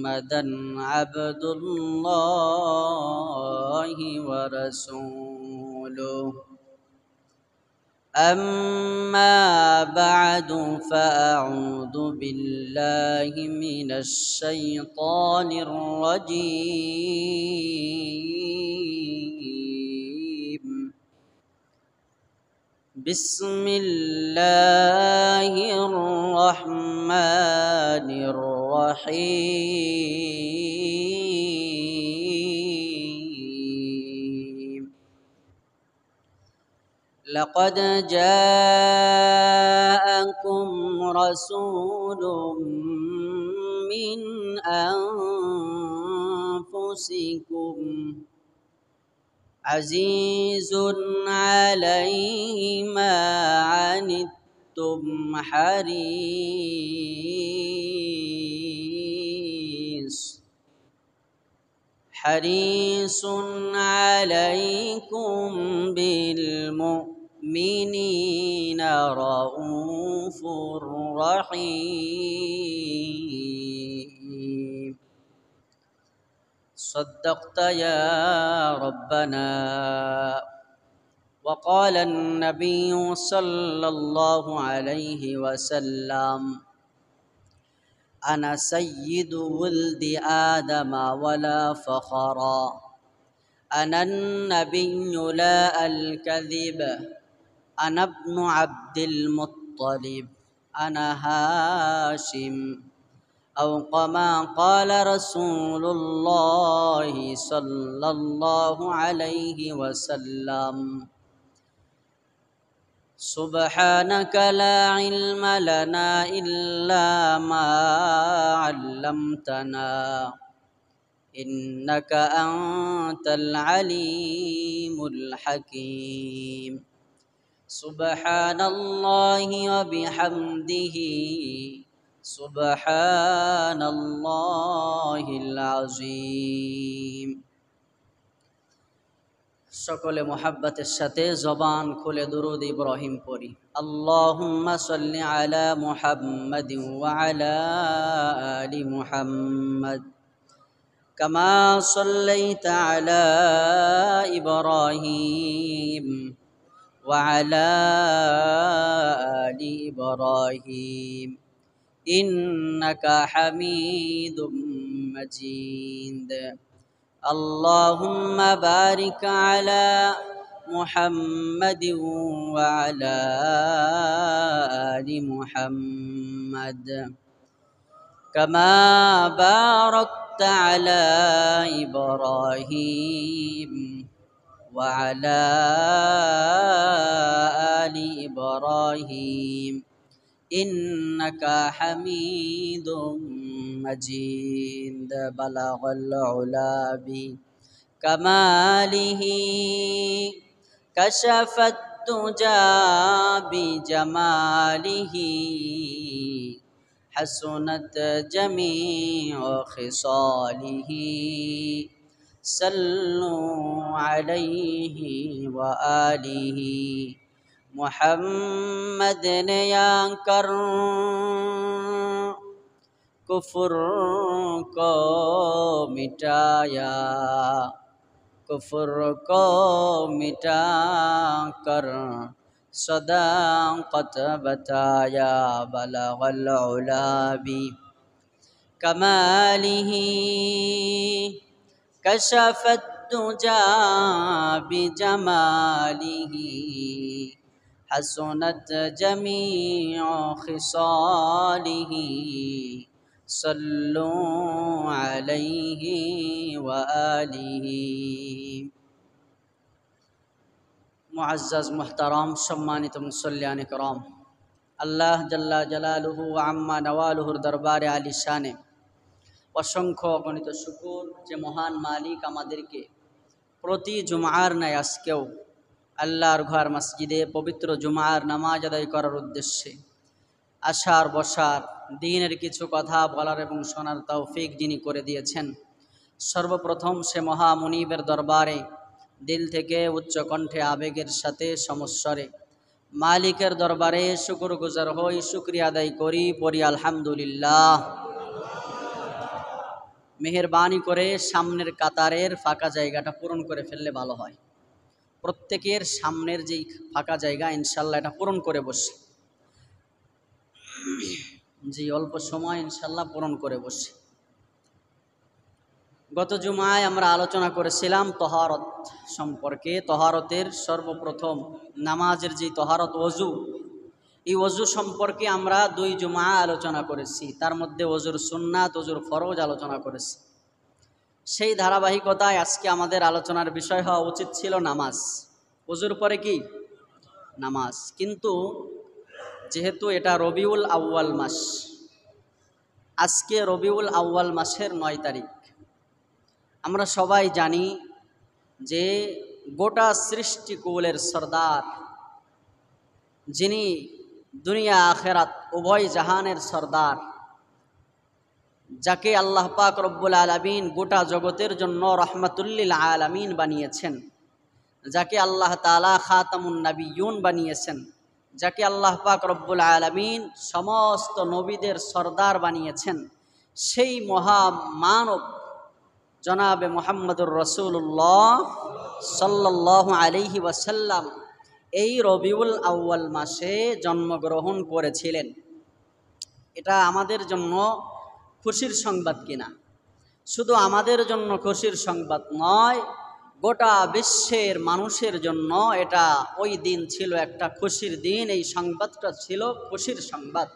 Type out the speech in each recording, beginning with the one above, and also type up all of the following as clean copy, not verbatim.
محمدا عبد الله ورسوله أما بعد فأعوذ بالله من الشيطان الرجيم بسم الله الرحمن الرحيم لقد جاءكم رسول من أنفسكم عزيز عليه ما عنتم حريص عليكم بالمؤمنين رؤوف رحيم صدقت يا ربنا وقال النبي صلى الله عليه وسلم أنا سيد ولد آدم ولا فخرا أنا النبي لا الكذب أنا ابن عبد المطلب أنا هاشم أو كما قال رسول الله صلى الله عليه وسلم سبحانك لا علم لنا إلا ما علمتنا إنك أنت العليم الحكيم سبحان الله وبحمده سبحان الله العظيم সকলে মোহাব্বতের সাথে জবান খুলে দুরূদ ইব্রাহিম পড়ি আল্লাহুম্মা সাল্লি আলা মুহাম্মাদিন ওয়া আলা আলি মুহাম্মাদ কামা সাল্লাইতা আলা ইব্রাহিম ওয়া আলা আলি ইব্রাহিম ইন্নাকা হামিদুম মাজিদ اللهم بارك على محمد وعلى آل محمد كما باركت على إبراهيم وعلى آل إبراهيم إنك حميد مجيد بلغ العلا بكماله كشف الدجى بجماله حسنت جميع خصاله صلوا عليه وآله محمد ينكر कुफर को मिटाया कुफर को मिटा कर सदाक़त बताया बलगल उला बि कमालिही कशफत दुजा बिजमालिही हसनत जमीअ खिसालिही सल्लु अलैहि व आलिहि मुअज़्ज़ज़ मुहतरम सम्मानित मुसल्लियान किराम अल्लाह जल्ला जलालुहु व अम्मा नवालुहुर दरबारे आलिशाने असंख्य अगणित शुकुर जे महान मालिक आमादेरके प्रति जुमार न्याय आजकेও আল্লাহর ঘর মসজিদে পবিত্র জুমার নামাজ আদায় করার উদ্দেশ্যে আসার বসার দ্বীনের কিছু কথা বলার এবং শোনার তৌফিক যিনি করে দিয়েছেন সর্বপ্রথম সে মহা মুনিবের দরবারে দিল থেকে উচ্চ কণ্ঠে আবেগের সাথে সমস্বরে মালিকের দরবারে শুকরগুজার হই শুকরিয়া আদায় করি পড়ি আলহামদুলিল্লাহ মেহেরবানি করে সামনের কাতারের ফাঁকা জায়গাটা পূরণ করে ফেললে ভালো হয়। প্রত্যেকের সামনের যেই ফাঁকা জায়গা ইনশাল্লাহ এটা পূরণ করে বসে, জি অল্প সময় ইনশাল্লাহ পূরণ করে বসে। গত জুমায় আমরা আলোচনা করেছিলাম তহারত সম্পর্কে। তহারতের সর্বপ্রথম নামাজের যে তহারত ওযু, এই ওযু সম্পর্কে আমরা 2 জুমা আলোচনা করেছি। তার মধ্যে ওযুর সুন্নাত, ওযুর ফরজ আলোচনা করেছি। সেই ধারাবাহিকতায় আজকে আমাদের আলোচনার বিষয় হওয়া উচিত ছিল নামাজ। ওযুর পরে কি? নামাজ। কিন্তু যেহেতু এটা রবিউল আউয়াল মাস, আজকে রবিউল আউয়াল মাসের 9 তারিখ। আমরা সবাই জানি যে গোটা সৃষ্টিকুলের সরদার, যিনি দুনিয়া আখেরাত উভয় জাহানের সরদার, যাকে আল্লাহ পাক রব্বুল আলামিন গোটা জগতের জন্য রহমাতুল্লিল আলামিন বানিয়েছেন, যাকে আল্লাহ তাআলা খাতামুন নবিয়্যুন বানিয়েছেন, যাকে আল্লাহ পাক রব্বুল আলামিন সমস্ত নবীদের সরদার বানিয়েছেন, সেই মহামানব জনাবে মুহাম্মদুর রাসূলুল্লাহ সাল্লাল্লাহু আলাইহি ওয়াসাল্লাম এই রবিউল আউয়াল মাসে জন্মগ্রহণ করেছিলেন। এটা আমাদের জন্য খুশির সংবাদ কিনা? শুধু আমাদের জন্য খুশির সংবাদ নয়, গোটা বিশ্বের মানুষের জন্য এটা ওই দিন ছিল একটা খুশির দিন। এই সংবাদটা ছিল খুশির সংবাদ।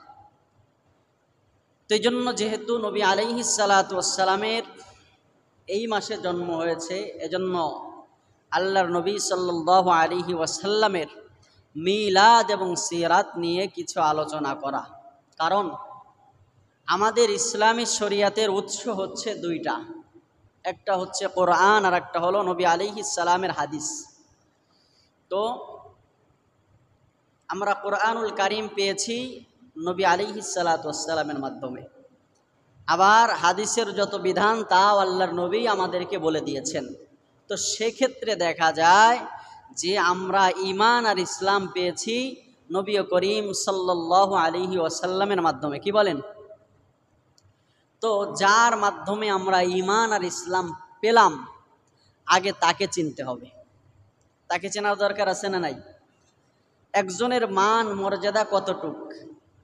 তো এই জন্য যেহেতু নবী আলাইহিস সালাতু ওয়াস সালামের এই মাসে জন্ম হয়েছে, এজন্য আল্লাহর নবী সাল্লাল্লাহু আলাইহি ওয়াসাল্লামের মিলাদ এবং সিরাত নিয়ে কিছু আলোচনা করা। কারণ আমাদের ইসলামী শরিয়াতের উৎস হচ্ছে 2টা, একটা হচ্ছে কোরআন আর একটা হলো নবী আলাইহিস সালামের হাদিস। তো আমরা কোরআনুল কারীম পেয়েছি নবী আলাইহিস সালাতু ওয়াস সালামের মাধ্যমে, আবার হাদিসের যত বিধান তাও আল্লাহর নবী আমাদেরকে বলে দিয়েছেন। তো সেক্ষেত্রে দেখা যায় যে আমরা ঈমান আর ইসলাম পেয়েছি নবী করিম সাল্লাল্লাহু আলাইহি ওয়াসাল্লামের মাধ্যমে। কি বলেন? তো যার মাধ্যমে আমরা ঈমান আর ইসলাম পেলাম, আগে তাকে চিনতে হবে। তাকে চেনার দরকার আছে না নাই? একজনের মান মর্যাদা কতটুক,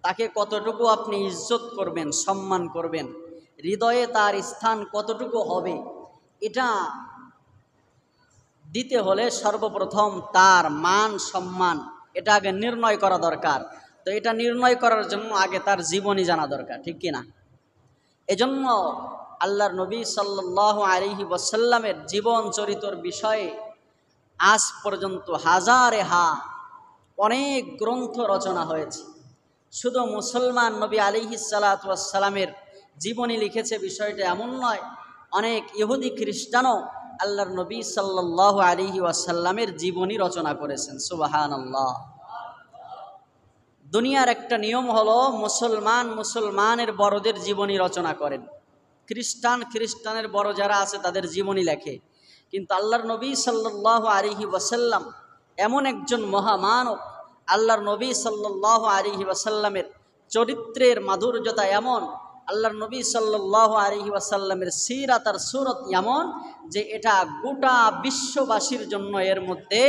তাকে কতটুকু আপনি ইজ্জত করবেন, সম্মান করবেন, হৃদয়ে তার স্থান কতটুকু হবে, এটা দিতে হলে সর্বপ্রথম তার মান সম্মান এটা আগে নির্ণয় করা দরকার। তো এটা নির্ণয় করার জন্য আগে তার জীবনী জানা দরকার, ঠিক কিনা? এজন্য আল্লাহর নবী সাল্লাল্লাহু আলাইহি ওয়াসাল্লামের জীবন চরিত্র বিষয়ে আজ পর্যন্ত হাজারে অনেক গ্রন্থ রচনা হয়েছে। শুধু মুসলমান নবী আলাইহিস সালাতু ওয়াস সালামের জীবনী লিখেছে বিষয়টা এমন নয়, অনেক ইহুদি খ্রিস্টানও আল্লাহর নবী সাল্লাল্লাহু আলাইহি ওয়াসাল্লামের জীবনী রচনা করেছেন। সুবহানাল্লাহ। দুনিয়ার একটা নিয়ম হলো মুসলমানের বড়দের জীবনী রচনা করেন, খ্রিস্টানের বড় যারা আছে তাদের জীবনী লেখে। কিন্তু আল্লাহর নবী সাল্লাল্লাহু আলাইহি ওয়াসাল্লাম এমন একজন মহামানব, আল্লাহর নবী সাল্লাল্লাহু আলাইহি ওয়াসাল্লামের চরিত্রের মাধুর্যতা এমন, আল্লাহর নবী সাল্লাল্লাহু আলাইহি ওয়াসাল্লামের সিরাত আর সুরত এমন যে এটা গোটা বিশ্ববাসীর জন্য এর মধ্যে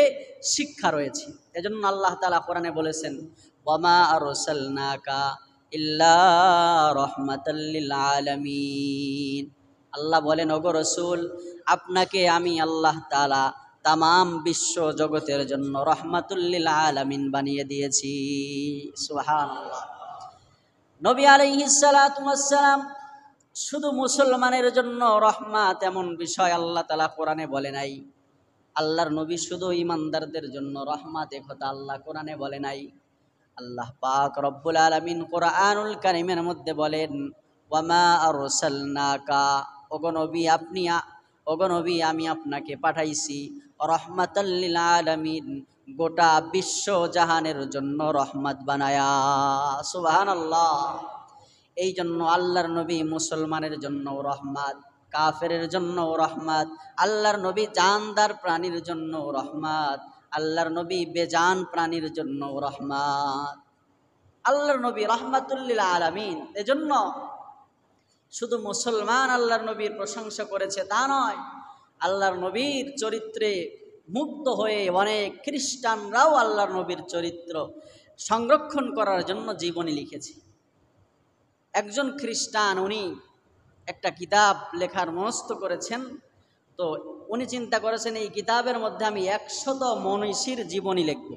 শিক্ষা রয়েছে। এজন্য আল্লাহ তাআলা কোরআনে বলেছেন, ওয়ামা আরসালনাকা ইল্লা রাহমাতাল লিল আলামিন। আল্লাহ বলেন, ওগো রাসূল, আপনাকে আমি আল্লাহ তাআলা তামাম বিশ্ব জগতের জন্য রহমাতুল লিল আলামিন বানিয়ে দিয়েছি। সুবহানাল্লাহ। নবী আলাইহিস সালাতু ওয়াস সালাম শুধু মুসলমানের জন্য রহমত এমন বিষয় আল্লাহ তাআলা কোরআনে বলে নাই। আল্লাহর নবী শুধু ঈমানদারদের জন্য রহমত, এ কথা আল্লাহ কোরআনে বলে নাই। আল্লাহ পাক রব্বুল আলামিন কোরআনুল কারীমের মধ্যে বলেন, ওয়ামা আরসালনাকা, ওগো নবী আমি আপনাকে পাঠাইছি রহমাতাল লিল আলামিন, গোটা বিশ্ব জাহানের জন্য রহমত বানায়া। সুবহানাল্লাহ। এই জন্য আল্লাহর নবী মুসলমানের জন্য রহমত, কাফেরের জন্য রহমত, আল্লাহর নবী জানদার প্রাণীর জন্য রহমত, আল্লাহর নবী বেজান প্রাণীর জন্য রহমত। আল্লাহর নবী রহমাতুল লিল আলামিন। এজন্য শুধু মুসলমান আল্লাহর নবীর প্রশংসা করেছে তা নয়, আল্লাহর নবীর চরিত্রে মুগ্ধ হয়ে অনেক খ্রিস্টানরাও আল্লাহর নবীর চরিত্র সংরক্ষণ করার জন্য জীবনী লিখেছে। একজন খ্রিস্টান উনি একটা কিতাব লেখার মনস্থ করেছেন। তো উনি চিন্তা করেছেন এই কিতাবের মধ্যে আমি 100 মনীষীর জীবনী লিখব,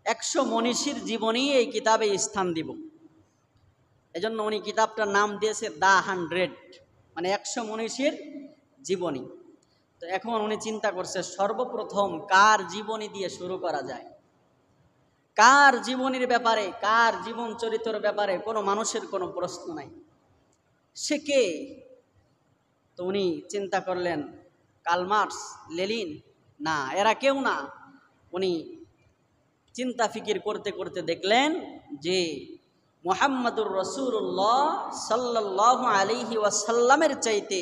100 মনীষীর জীবনী এই কিতাবে স্থান দিব। এজন্য উনি কিতাবটার নাম দিয়েছে দ্য 100, মানে 100 মনীষীর জীবনী। তো এখন উনি চিন্তা করছে সর্বপ্রথম কার জীবনী দিয়ে শুরু করা যায়, কার জীবনীর ব্যাপারে, কার জীবন চরিত্রের ব্যাপারে কোনো মানুষের কোনো প্রশ্ন নাই, সে কে? তো উনি চিন্তা করলেন কার্ল মার্কস, লেনিন, না, এরা কেউ না। উনি চিন্তা ফিকির করতে করতে দেখলেন যে মুহাম্মাদুর রাসূলুল্লাহ সাল্লাল্লাহু আলাইহি ওয়াসাল্লামের চাইতে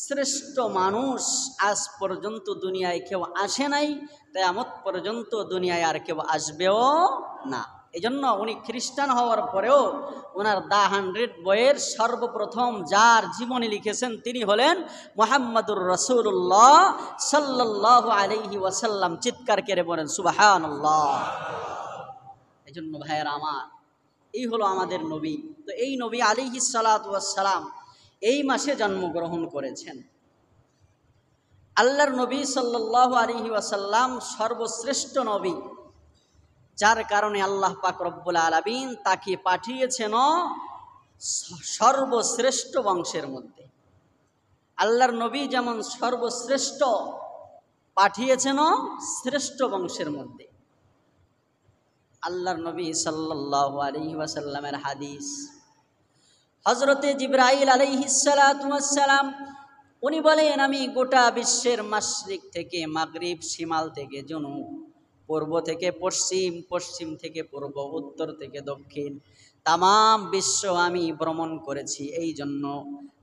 শ্রেষ্ঠ মানুষ আজ পর্যন্ত দুনিয়ায় কেউ আসে নাই, কিয়ামত পর্যন্ত দুনিয়ায় আর কেউ আসবেও না। এজন্য উনি খ্রিস্টান হওয়ার পরেও ওনার দ্য 100 বইয়ের সর্বপ্রথম যার জীবনী লিখেছেন তিনি হলেন মুহাম্মাদুর রাসূলুল্লাহ সাল্লাল্লাহু আলাইহি ওয়াসাল্লাম। চিৎকার করে বলেন সুবহানাল্লাহ। এজন্য ভাইয়েরা আমার, এই হলো আমাদের নবী। তো এই নবী আলাইহিস সালাতু ওয়াস সালাম এই মাসে জন্মগ্রহণ করেছেন। আল্লাহর নবী সাল্লাল্লাহু আলাইহি ওয়াসাল্লাম সর্বশ্রেষ্ঠ নবী, যার কারণে আল্লাহ পাক রব্বুল আলামিন তাকে পাঠিয়েছেন সর্বশ্রেষ্ঠ বংশের মধ্যে। আল্লাহর নবী যেমন সর্বশ্রেষ্ঠ, পাঠিয়েছেন শ্রেষ্ঠ বংশের মধ্যে। আল্লাহর নবী সাল্লাল্লাহু আলাইহি ওয়াসাল্লামের হাদিস, হযরতে জিবরাইল আলাইহিস সালাতু ওয়াস সালাম উনি বলেন আমি গোটা বিশ্বের মাশরিক থেকে মাগরিব, শিমাল থেকে জনুব, পূর্ব থেকে পশ্চিম, পশ্চিম থেকে পূর্ব, উত্তর থেকে দক্ষিণ তামাম বিশ্ব আমি ভ্রমণ করেছি। এই জন্য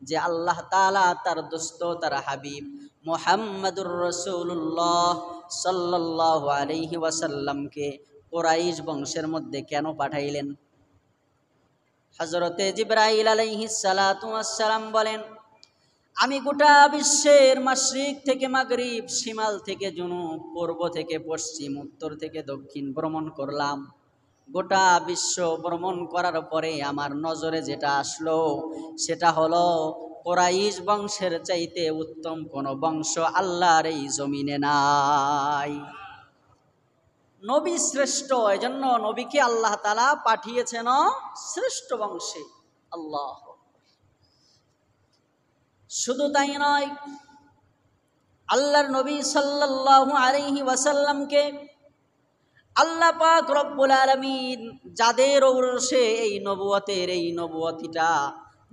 যে আল্লাহ তাআলা তার দোস্ত, তার হাবিব মুহাম্মাদুর রাসূলুল্লাহ সাল্লাল্লাহু আলাইহি ওয়াসাল্লামকে কুরাইশ বংশের মধ্যে কেন পাঠাইলেন? হযরতে জিবরাইল আলাইহিস সালাতু ওয়াস সালাম বলেন আমি গোটা বিশ্বের মাশরিক থেকে মাগরিব, শিমাল থেকে জুনুব, পূর্ব থেকে পশ্চিম, উত্তর থেকে দক্ষিণ ভ্রমণ করলাম। গোটা বিশ্ব ভ্রমণ করার পরে আমার নজরে যেটা আসলো সেটা হলো কুরাইশ বংশের চাইতে উত্তম কোনো বংশ আল্লাহর এই জমিনে নাই। নবী শ্রেষ্ঠ, এজন্য নবীকে আল্লাহ তাআলা পাঠিয়েছেন শ্রেষ্ঠ বংশে। আল্লাহ, শুধু তাই নয়, আল্লাহর নবী সাল্লাল্লাহু আলাইহি ওয়াসাল্লামকে আল্লাহ পাক রব্বুল আলামিন যাদের ঔরসে এই নবুয়তের, এই নবুয়তিটা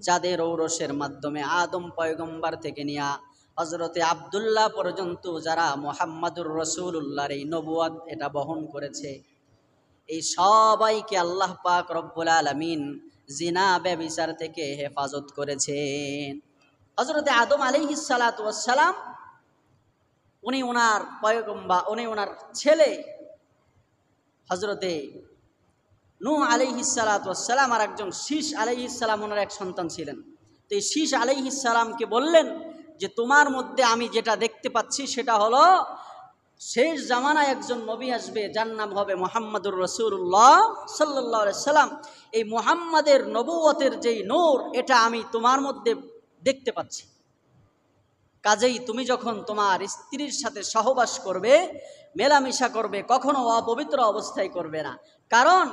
যাদের ঔরসের মাধ্যমে আদম পয়গম্বর থেকে নিয়া হযরতে আব্দুল্লাহ পর্যন্ত যারা মুহাম্মাদুর রাসূলুল্লাহর এই নবুয়ত এটা বহন করেছে, এই সবাইকে আল্লাহ পাক রব্বুল আলামিন জিনা ব্যভিচার থেকে হেফাজত করেছেন। হযরতে আদম আলাইহিস সালাতু ওয়াস সালাম উনি ওনার পয়গম্বর, উনি ওনার ছেলে হযরতে নূহ আলাইহিস সালাতু ওয়াস সালাম আর একজন শীশ আলাইহিস সালাম ওনার এক সন্তান ছিলেন। তো এই শীশ আলাইহিস সালামকে বললেন যে তোমার মধ্যে আমি যেটা দেখতে পাচ্ছি সেটা হলো শেষ জামানায় একজন নবী আসবে যার নাম হবে মুহাম্মাদুর রাসূলুল্লাহ সাল্লাল্লাহু আলাইহি সাল্লাম। এই মুহাম্মাদের নবুয়তের যেই নূর এটা আমি তোমার মধ্যে দেখতে পাচ্ছি। কাজেই তুমি যখন তোমার স্ত্রীর সাথে সহবাস করবে, মেলামেশা করবে, কখনো অপবিত্র অবস্থায় করবে না, কারণ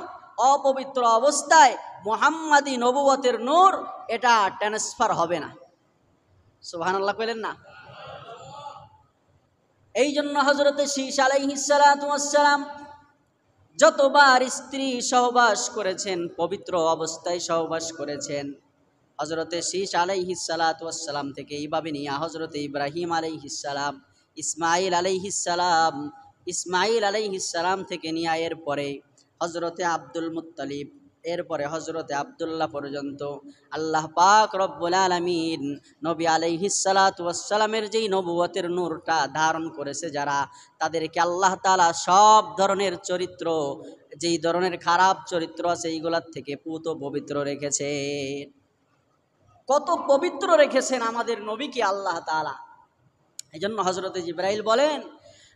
অপবিত্র অবস্থায় মুহাম্মাদি নবুয়তের নূর এটা ট্রান্সফার হবে না। সুবহানাল্লাহ কইলেন না? এই জন্য হযরতে শীশ আলাইহিস সালাতু ওয়াস সালাম যতবার স্ত্রী সহবাস করেছেন, পবিত্র অবস্থায় সহবাস করেছেন, হযরতে শীশ আলাইহিস সালাতু ওয়াস সালাম থেকে এইভাবে নিয়ে হযরতে ইব্রাহিম আলাইহিস সালাম, ইসমাইল আলাইহিস সালাম থেকে নিয়ে এরপরে হযরতে আব্দুল মুত্তালিব, এরপরে হযরতে আব্দুল্লাহ পর্যন্ত আল্লাহ পাক রব্বুল আলামিন নবী আলাইহিস সালাতু ওয়াস সালামের যেই নবুয়তের নূরটা ধারণ করেছে যারা, তাদেরকে আল্লাহ তাআলা সব ধরনের চরিত্র, যেই ধরনের খারাপ চরিত্র আছে এইগুলার থেকে পুত পবিত্র রেখেছে। কত পবিত্র রেখেছেন আমাদের নবীকে আল্লাহ তাআলা। এই জন্য হজরতে জিবরাইল বলেন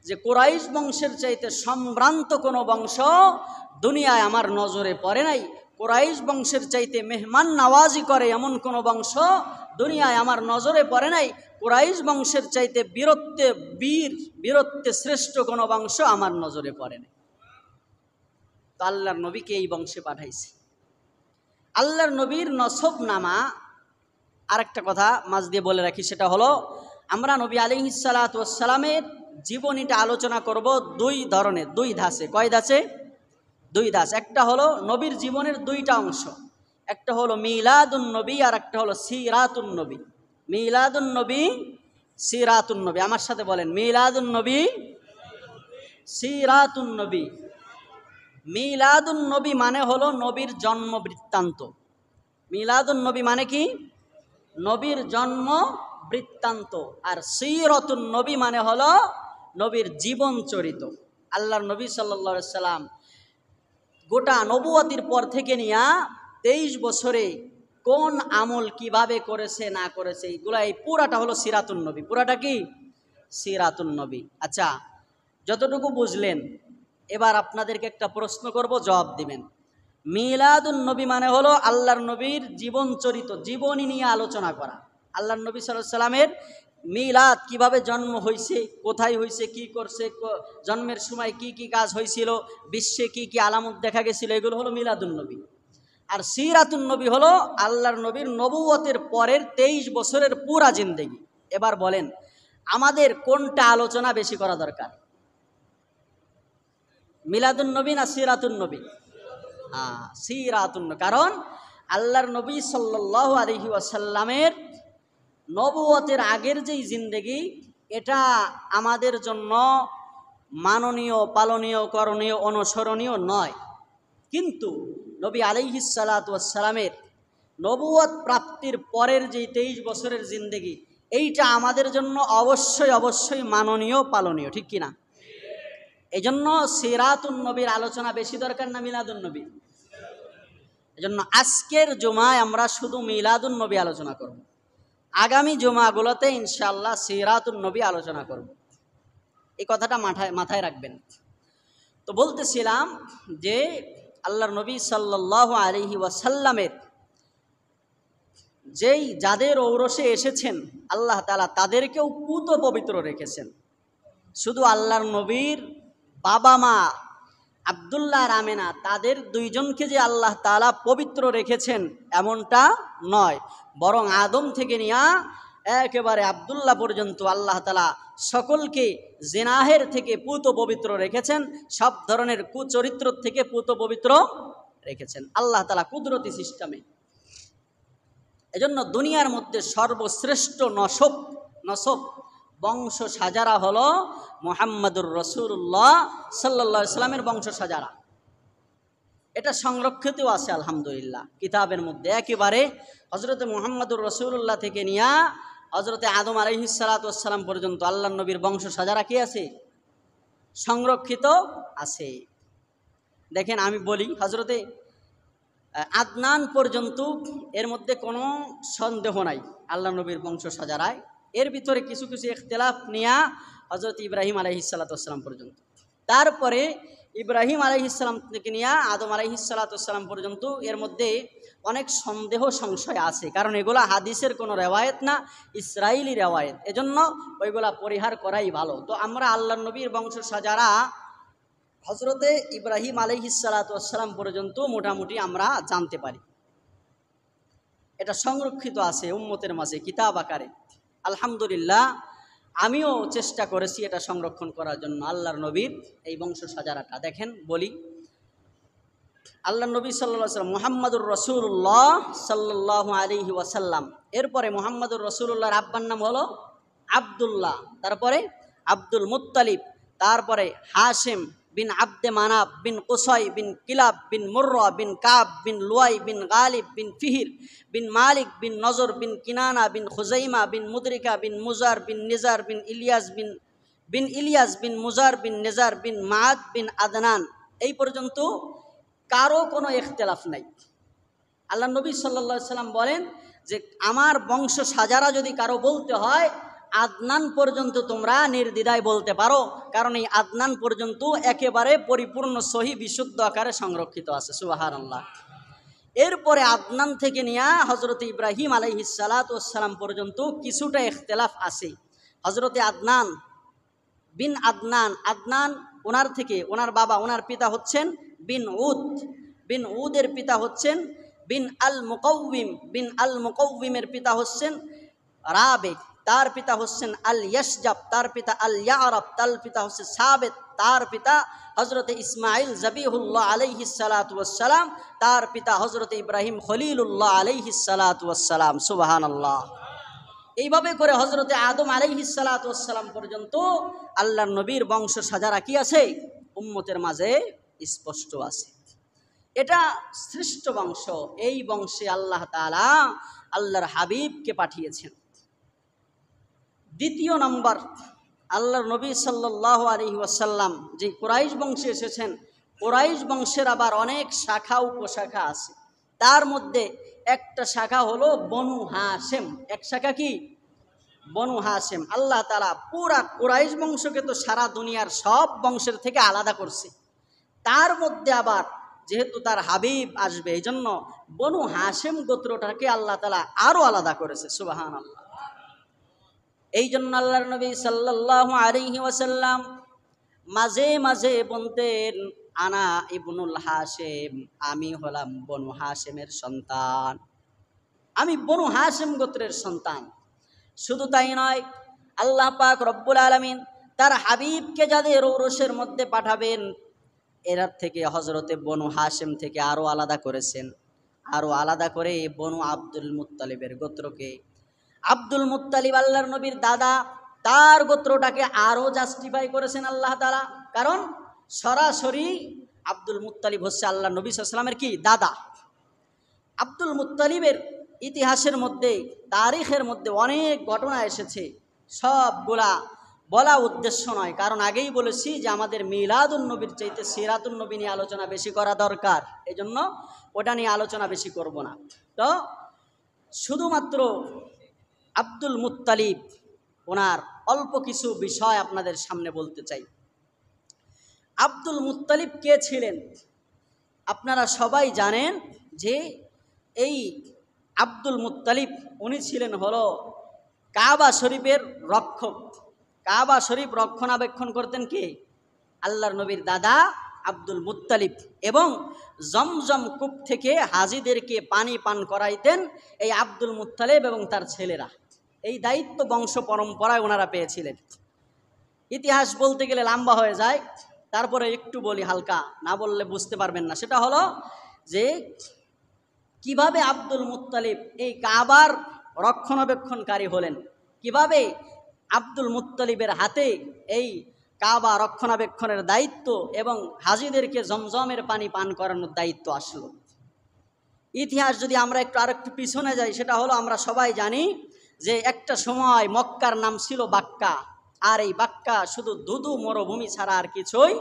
যে কুরাইশ বংশের চাইতে সম্ভ্রান্ত কোনো বংশ দুনিয়ায় আমার নজরে পড়ে নাই, কুরাইশ বংশের চাইতে মেহমান নওয়াজি করে এমন কোনো বংশ দুনিয়ায় আমার নজরে পড়ে নাই, কুরাইশ বংশের চাইতে বীরত্বে শ্রেষ্ঠ কোনো বংশ আমার নজরে পড়ে নাই। তো আল্লাহর নবীকে এই বংশে পাঠাইছে। আল্লাহর নবীর নসব নামা, আরেকটা কথা মাঝ দিয়ে বলে রাখি, সেটা হলো আমরা নবী আলাইহিস সালাতু ওয়াস সালামের জীবনীটা আলোচনা করব দুই ধরনের, দুই ধাঁচে। কয় ধাঁচে? দুই ধাঁচ। একটা হলো নবীর জীবনের দুইটা অংশ, একটা হলো মিলাদুন নবী আর একটা হলো সিরাতুন নবী। মিলাদুন নবী, সিরাতুন নবী। আমার সাথে বলেন, মিলাদুন নবী, সিরাতুন নবী। মিলাদুন নবী মানে হলো নবীর জন্ম বৃত্তান্ত। মিলাদুন নবী মানে কি? নবীর জন্ম বৃত্তান্ত। আর সিরাতুন নবী মানে হলো নবীর জীবন চরিত। আল্লাহর নবী সাল্লাল্লাহু আলাইহি সাল্লাম গোটা নবুয়তির পর থেকে নিয়ে 23 বছরে কোন আমল কিভাবে করেছে না করেছে, এইগুলা, এই পুরাটা হলো সিরাতুন নবী। পুরাটা কি? সিরাতুন নবী। আচ্ছা, যতটুকু বুঝলেন, এবার আপনাদেরকে একটা প্রশ্ন করব, জবাব দিবেন। মিলাদুন নবী মানে হলো আল্লাহর নবীর জীবন চরিত, জীবনী নিয়ে আলোচনা করা। আল্লাহর নবী সাল্লাল্লাহু আলাইহি সাল্লামের মিলাদ, কিভাবে জন্ম হয়েছে, কোথায় হয়েছে, কি করছে, জন্মের সময় কি কি কাজ হয়েছিল, বিশ্বে কি কি আলামত দেখা গেছিল, এগুলো হলো মিলাদুন নবী। আর সিরাতুন নবী হলো আল্লাহর নবীর নবুয়তের পরের 23 বছরের পুরা জিন্দেগি। এবার বলেন, আমাদের কোনটা আলোচনা বেশি করা দরকার? মিলাদুন নবী না সিরাতুন নবী? সিরাতুন নবী। কারণ আল্লাহর নবী সাল্লাল্লাহু আলাইহি ওয়াসাল্লামের নবুয়তের আগের যেই জিন্দেগি, এটা আমাদের জন্য মাননীয়, পালনীয়, করণীয়, অনুসরণীয় নয়। কিন্তু নবী আলাইহিস সালাতু ওয়াস সালামের নবুয়ত প্রাপ্তির পরের যেই 23 বছরের জিন্দেগি, এইটা আমাদের জন্য অবশ্যই অবশ্যই মাননীয়, পালনীয়। ঠিক কিনা? এই জন্য সিরাতুন নবীর আলোচনা বেশি দরকার না মিলাদুন নবী? এই জন্য আজকের জুমায় আমরা শুধু মিলাদুন নবী আলোচনা করব, আগামী জুমাগুলোতে ইনশাআল্লাহ সিরাতুন নবী আলোচনা করব। এই কথাটা মাথায় রাখবেন। তো বলতেছিলাম যে আল্লাহর নবী সাল্লাল্লাহু আলাইহি ওয়াসাল্লামের যেই যাদের ঔরসে এসেছেন আল্লাহ তাআলা তাদেরকেও পুত পবিত্র রেখেছেন। শুধু আল্লাহর নবীর বাবা মা আব্দুল্লাহ আর আমেনা, তাদের দুইজনকে যে আল্লাহ তাআলা পবিত্র রেখেছেন এমনটা নয়, বরং আদম থেকে নিয়ে একেবারে আব্দুল্লাহ পর্যন্ত আল্লাহ তাআলা সকলকে জিনাহের থেকে পুত পবিত্র রেখেছেন, সব ধরনের কুচরিত্র থেকে পুত পবিত্র রেখেছেন আল্লাহ তাআলা কুদরতি সিস্টেমে। এজন্য দুনিয়ার মধ্যে সর্বশ্রেষ্ঠ নসব বংশ সাজারা হলো মুহাম্মাদুর রাসূলুল্লাহ সাল্লাল্লাহু আলাইহি সাল্লামের বংশ সাজারা। এটা সংরক্ষিত আছে আলহামদুলিল্লাহ কিতাবের মধ্যে। একেবারে হযরতে মুহাম্মাদুর রাসূলুল্লাহ থেকে নিয়ে হযরতে আদম আলাইহিস সালাতু ওয়াস সালাম পর্যন্ত আল্লাহর নবীর বংশ সাজারা কি আছে? সংরক্ষিত আছে। দেখেন, আমি বলি, হযরতে আদনান পর্যন্ত এর মধ্যে কোনো সন্দেহ নাই আল্লাহ নবীর বংশ সাজারায়। এর ভিতরে কিছু কিছু ইখতিলাফ নিয়ে হযরত ইব্রাহিম আলাইহিস সালাতু ওয়াস সালাম পর্যন্ত, তারপরে ইব্রাহিম আলাইহিস সালাম থেকে নিয়ে আদম আলাইহিস সালাতু ওয়াস সালাম পর্যন্ত এর মধ্যে অনেক সন্দেহ সংশয় আছে, কারণ এগুলা হাদিসের কোনো রেওয়ায়েত না, ইসরাইলি রেওয়ায়েত। এজন্য ওইগুলা পরিহার করাই ভালো। তো আমরা আল্লাহর নবীর বংশ সাজারা হযরতে ইব্রাহিম আলাইহিস সালাতু ওয়াস সালাম পর্যন্ত মোটামুটি আমরা জানতে পারি। এটা সংরক্ষিত আছে উম্মতের মাঝে কিতাব আকারে। আলহামদুলিল্লাহ, আমিও চেষ্টা করেছি এটা সংরক্ষণ করার জন্য আল্লাহর নবীর এই বংশ সাজারাটা। দেখেন, বলি, আল্লাহর নবী সাল্লাল্লাহু আলাইহি ওয়াসাল্লাম মুহাম্মাদুর রাসূলুল্লাহ সাল্লাল্লাহু আলাইহি ওয়াসাল্লাম, এরপরে মুহাম্মাদুর রাসূলুল্লাহর আব্বার নাম হলো আব্দুল্লাহ, তারপরে আব্দুল মুত্তালিব, তারপরে হাশিম বিন আব্দে মানাব বিন কুসাই বিন কিলাব বিন মুররা বিন কাব বিন লুয়াই বিন গালিব বিন ফিহির বিন মালিক বিন নজর বিন কিনানা বিন খুজাইমা বিন মুদরিকা বিন মুজার বিন নিজার বিন ইলিয়াস বিন মুজার বিন নিজার বিন মাদ বিন আদনান। এই পর্যন্ত কারো কোনো ইখতিলাফ নাই। আল্লাহ নবী সাল্লাল্লাহু আলাইহি সাল্লাম বলেন যে আমার বংশ সাজারা যদি কারো বলতে হয় আদনান পর্যন্ত তোমরা নির্দ্বিধায় বলতে পারো, কারণ এই আদনান পর্যন্ত একেবারে পরিপূর্ণ সহি বিশুদ্ধ আকারে সংরক্ষিত আছে। সুবহানাল্লাহ। এরপরে আদনান থেকে নিয়ে হজরত ইব্রাহিম আলাইহিস সালাতু ওয়াস সালাম পর্যন্ত কিছুটা ইখতিলাফ আছে। হজরতে আদনান বিন আদনান, আদনান ওনার থেকে ওনার বাবা, ওনার পিতা হচ্ছেন বিন উদ, বিন উদের পিতা হচ্ছেন বিন আল মুকাউবিম, বিন আল মুকাউবিমের পিতা হচ্ছেন রাবে, তার পিতা হচ্ছেন আল ইয়াসজাব, তার পিতা আল ইয়ারাব, তার পিতা হচ্ছে সাবেত, তার পিতা হজরত ইসমাইল জবিহুল্লাহ আলাইহিস সালাতু ওয়াস সালাম, তার পিতা হজরত ইব্রাহিম খলিলুল্লাহ আলাইহিস সালাতু ওয়াস সালাম। সুবহানাল্লাহ। এইভাবে করে হজরতে আদম আলাইহিস সালাতু ওয়াস সালাম পর্যন্ত আল্লাহর নবীর বংশ সাজারা কি আছে উম্মতের মাঝে স্পষ্ট আছে। এটা শ্রেষ্ঠ বংশ। এই বংশে আল্লাহ তাআলা আল্লাহর হাবিবকে পাঠিয়েছেন। দ্বিতীয় নম্বর, আল্লাহর নবী সাল্লাল্লাহু আলাইহি ওয়াসাল্লাম যে কুরাইশ বংশে এসেছেন, কুরাইশ বংশের আবার অনেক শাখা উপশাখা আছে। তার মধ্যে একটা শাখা হলো বনু হাশেম। এক শাখা কি? বনু হাশেম। আল্লাহ তাআলা পুরা কুরাইশ বংশকে তো সারা দুনিয়ার সব বংশের থেকে আলাদা করছে, তার মধ্যে আবার যেহেতু তার হাবিব আসবে এই জন্য বনু হাশেম গোত্রটাকে আল্লাহ তাআলা আরো আলাদা করেছে। সুবহানাল্লাহ। এই জন্য আল্লাহর নবী সাল্লাল্লাহু আলাইহি ওয়াসাল্লাম মাঝে মাঝে বলতেন আনা ইবনুল হাশেম, আমি হলাম বনু হাশেমের সন্তান, আমি বনু হাশেম গোত্রের সন্তান। শুধু তাই নয়, আল্লাহ পাক রব্বুল আলামিন তার হাবিবকে যাদের ঔরসের মধ্যে পাঠাবেন এরা থেকে হজরতে বনু হাশেম থেকে আরো আলাদা করেছেন, আরো আলাদা করে বনু আব্দুল মুত্তালিবের গোত্রকে। আব্দুল মুত্তালিব আল্লাহর নবীর দাদা, তার গোত্রটাকে আরো জাস্টিফাই করেছেন আল্লাহ তাআলা, কারণ সরাসরি আব্দুল মুত্তালিব হচ্ছে আল্লাহ নবী সাল্লাল্লাহু আলাইহি ওয়াসাল্লামের কি দাদা। আব্দুল মুত্তালিবের ইতিহাসের মধ্যে তারিখের মধ্যে অনেক ঘটনা এসেছে, সবগুলা বলা উদ্দেশ্য নয়, কারণ আগেই বলেছি যে আমাদের মিলাদুন নবীর চাইতে সিরাতুন নবী নিয়ে আলোচনা বেশি করা দরকার, এজন্য ওটা নিয়ে আলোচনা বেশি করব না। তো শুধুমাত্র আব্দুল মুত্তালিব ওনার অল্প কিছু বিষয় আপনাদের সামনে বলতে চাই। আব্দুল মুত্তালিব কে ছিলেন? আপনারা সবাই জানেন যে এই আব্দুল মুত্তালিব উনি ছিলেন হলো কাবা শরীফের রক্ষক। কাবা শরীফ রক্ষণাবেক্ষণ করতেন কে? আল্লাহর নবীর দাদা আব্দুল মুত্তালিব, এবং জমজম কূপ থেকে হাজিদেরকে পানি পান করাইতেন এই আব্দুল মুত্তালিব এবং তার ছেলেরা। এই দায়িত্ব বংশ পরম্পরায় ওনারা পেয়েছিলেন। ইতিহাস বলতে গেলে লম্বা হয়ে যায়, তারপরে একটু বলি হালকা, না বললে বুঝতে পারবেন না। সেটা হলো যে কিভাবে আব্দুল মুত্তালিব এই কাবার রক্ষণাবেক্ষণকারী হলেন, কিভাবে আব্দুল মুত্তালিবের হাতে এই কাবা রক্ষণাবেক্ষণের দায়িত্ব এবং হাজিদেরকে জমজমের পানি পান করানোর দায়িত্ব আসলো। ইতিহাস যদি আমরা আরেকটু পিছনে যাই, সেটা হলো আমরা সবাই জানি যে একটা সময় মক্কার নাম ছিল বাক্কা, আর এই বাক্কা শুধু দুধু মরুভূমি ছাড়া আর কিছুই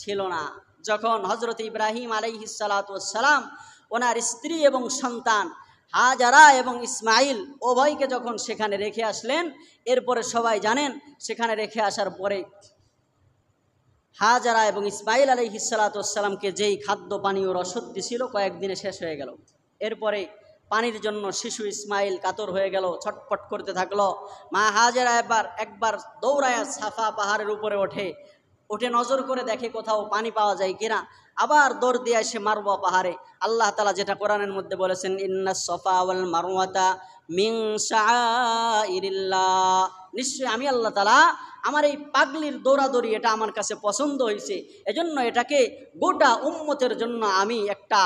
ছিল না। যখন হজরত ইব্রাহিম আলাইহিস সালাতু ওয়াস সালাম ওনার স্ত্রী এবং সন্তান হাজারা এবং ইসমাইল উভয়কে যখন সেখানে রেখে আসলেন, এরপরে সবাই জানেন সেখানে রেখে আসার পরে হাজারা এবং ইসমাইল আলাইহিস সালাতু ওয়াস সালামকে যেই খাদ্য পানীয় রসদ দিছিল কয়েকদিনে শেষ হয়ে গেল। এরপরে পানির জন্য শিশু ইসমাইল কাতর হয়ে গেল, ছটফট করতে থাকলো। মা হাজারা একবার দৌড়ায় সাফা পাহাড়ের উপরে উঠে নজর করে দেখে কোথাও পানি পাওয়া যায় কিনা, আবার দৌড় দিয়ে এসে মারওয়া পাহাড়ে। আল্লাহ তাআলা যেটা কোরআনের মধ্যে বলেছেন, ইন্নাস সাফা ওয়াল মারওয়াতা মিন শাআইরিল্লাহ, নিশ্চয়ই আমি আল্লাহ তাআলা আমার এই পাগলির দৌড়াদৌড়ি এটা আমার কাছে পছন্দ হয়েছে, এজন্য এটাকে গোটা উম্মতের জন্য আমি একটা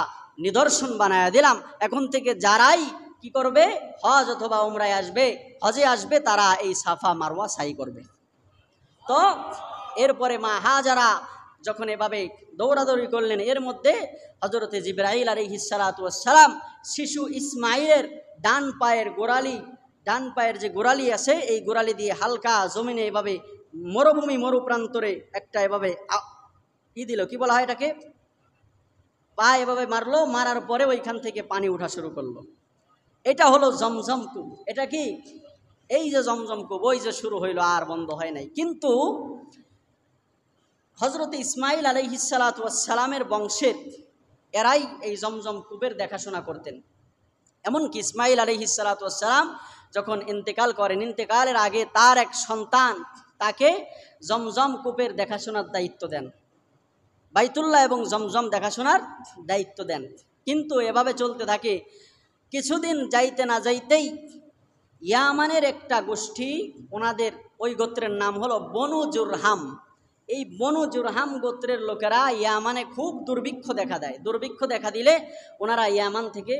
নিদর্শন বানায়া দিলাম। এখন থেকে যারাই কি করবে, হজ অথবা উমরায় আসবে, হজে আসবে, তারা এই সাফা মারওয়া সাই করবে। তো এরপরে মা হাজারা যখন এভাবে দৌড়াদৌড়ি করলেন, এর মধ্যে হজরতে জিবরাইল আলাইহিস সালাতু ওয়াস সালাম শিশু ইসমাইলের ডান পায়ের যে গোড়ালি আছে এই গোড়ালি দিয়ে হালকা জমিনে এভাবে মরুপ্রান্তরে একটা এভাবে দিল, কি বলা হয় এটাকে, পা এভাবে মারলো, মারার পরে ওইখান থেকে পানি উঠা শুরু করলো। এটা হলো জমজম কূপ। এটা কি? এই যে জমজম কূপ, ওই যে শুরু হইল আর বন্ধ হয় নাই। কিন্তু হজরত ইসমাইল আলাইহিসসালাতু ওয়াসসালামের বংশের এরাই এই জমজম কূপের দেখাশোনা করতেন। এমনকি ইসমাইল আলাইহিসসালাতু ওয়াসসালাম যখন ইন্তেকাল করেন, ইন্তেকালের আগে তার এক সন্তান তাকে জমজম কূপের দেখাশোনার দায়িত্ব দেন, বাইতুল্লাহ এবং জমজম দেখাশোনার দায়িত্ব দেন। কিন্তু এভাবে চলতে থাকে। কিছুদিন যাইতে না যাইতেই ইয়ামানের একটা গোষ্ঠী, ওনাদের ওই গোত্রের নাম হলো বনু জুরহাম। এই বনু জুরহাম গোত্রের লোকেরা ইয়ামানে খুব দুর্ভিক্ষ দেখা দেয়। দুর্ভিক্ষ দেখা দিলে ওনারা ইয়ামান থেকে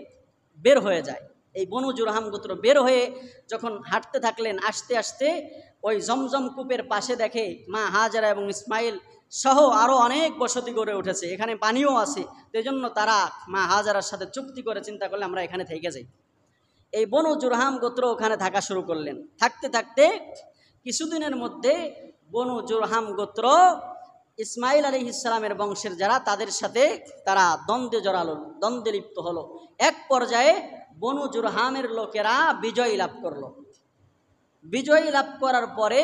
বের হয়ে যায়। এই বনু জুরহাম গোত্র বের হয়ে যখন হাঁটতে থাকলেন, আস্তে আস্তে ওই জমজম কূপের পাশে দেখে মা হাজেরা এবং ইসমাইল সহ আরও অনেক বসতি গড়ে উঠেছে, এখানে পানিও আছে। সেই জন্য তারা মা হাজেরার সাথে চুক্তি করে চিন্তা করলে আমরা এখানে থেকে যাই। এই বনু জুরহাম গোত্র ওখানে থাকা শুরু করলেন। থাকতে থাকতে কিছুদিনের মধ্যে বনু জুরহাম গোত্র ইসমাইল আলাইহিসসালামের বংশের যারা, তাদের সাথে তারা দ্বন্দ্বে জড়ালো, দ্বন্দ্বে লিপ্ত হলো। এক পর্যায়ে বনু জুরহামের লোকেরা বিজয় লাভ করলো। বিজয় লাভ করার পরে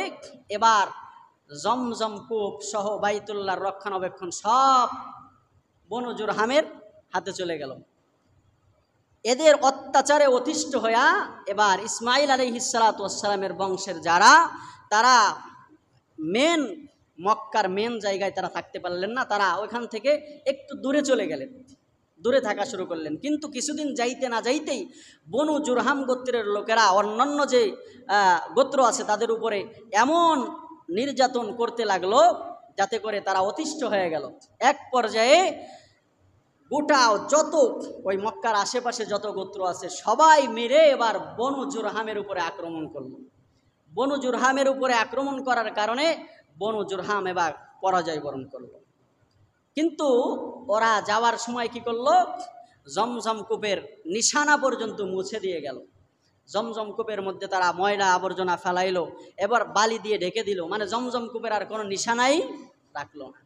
এবার জমজম কূপ সহ বাইতুল্লাহর রক্ষণাবেক্ষণ সব বনু জুরহামের হাতে চলে গেল। এদের অত্যাচারে অতিষ্ঠ হইয়া এবার ইসমাইল আলাইহিসসালাতু ওয়াসসালামের বংশের যারা, তারা মক্কার মেন জায়গায় তারা থাকতে পারলেন না। তারা ওইখান থেকে একটু দূরে চলে গেলেন, দূরে থাকা শুরু করলেন। কিন্তু কিছুদিন যাইতে না যাইতেই বনু জুরহাম গোত্রের লোকেরা অন্যান্য যে গোত্র আছে তাদের উপরে এমন নির্যাতন করতে লাগলো যাতে করে তারা অতিষ্ঠ হয়ে গেল। এক পর্যায়ে গোটা যত ওই মক্কার আশেপাশে যত গোত্র আছে সবাই মেরে এবার বনু জুরহামের উপরে আক্রমণ করলো। বনু জুরহামের উপরে আক্রমণ করার কারণে বনু জুরহাম এবার পরাজয় বরণ করলো। কিন্তু ওরা যাওয়ার সময় কি করলো? জমজম কূপের নিশানা পর্যন্ত মুছে দিয়ে গেল। জমজম কূপের মধ্যে তারা ময়লা আবর্জনা ফেলাইলো, এবার বালি দিয়ে ঢেকে দিল, মানে জমজম কূপের আর কোনো নিশানাই রাখলো না।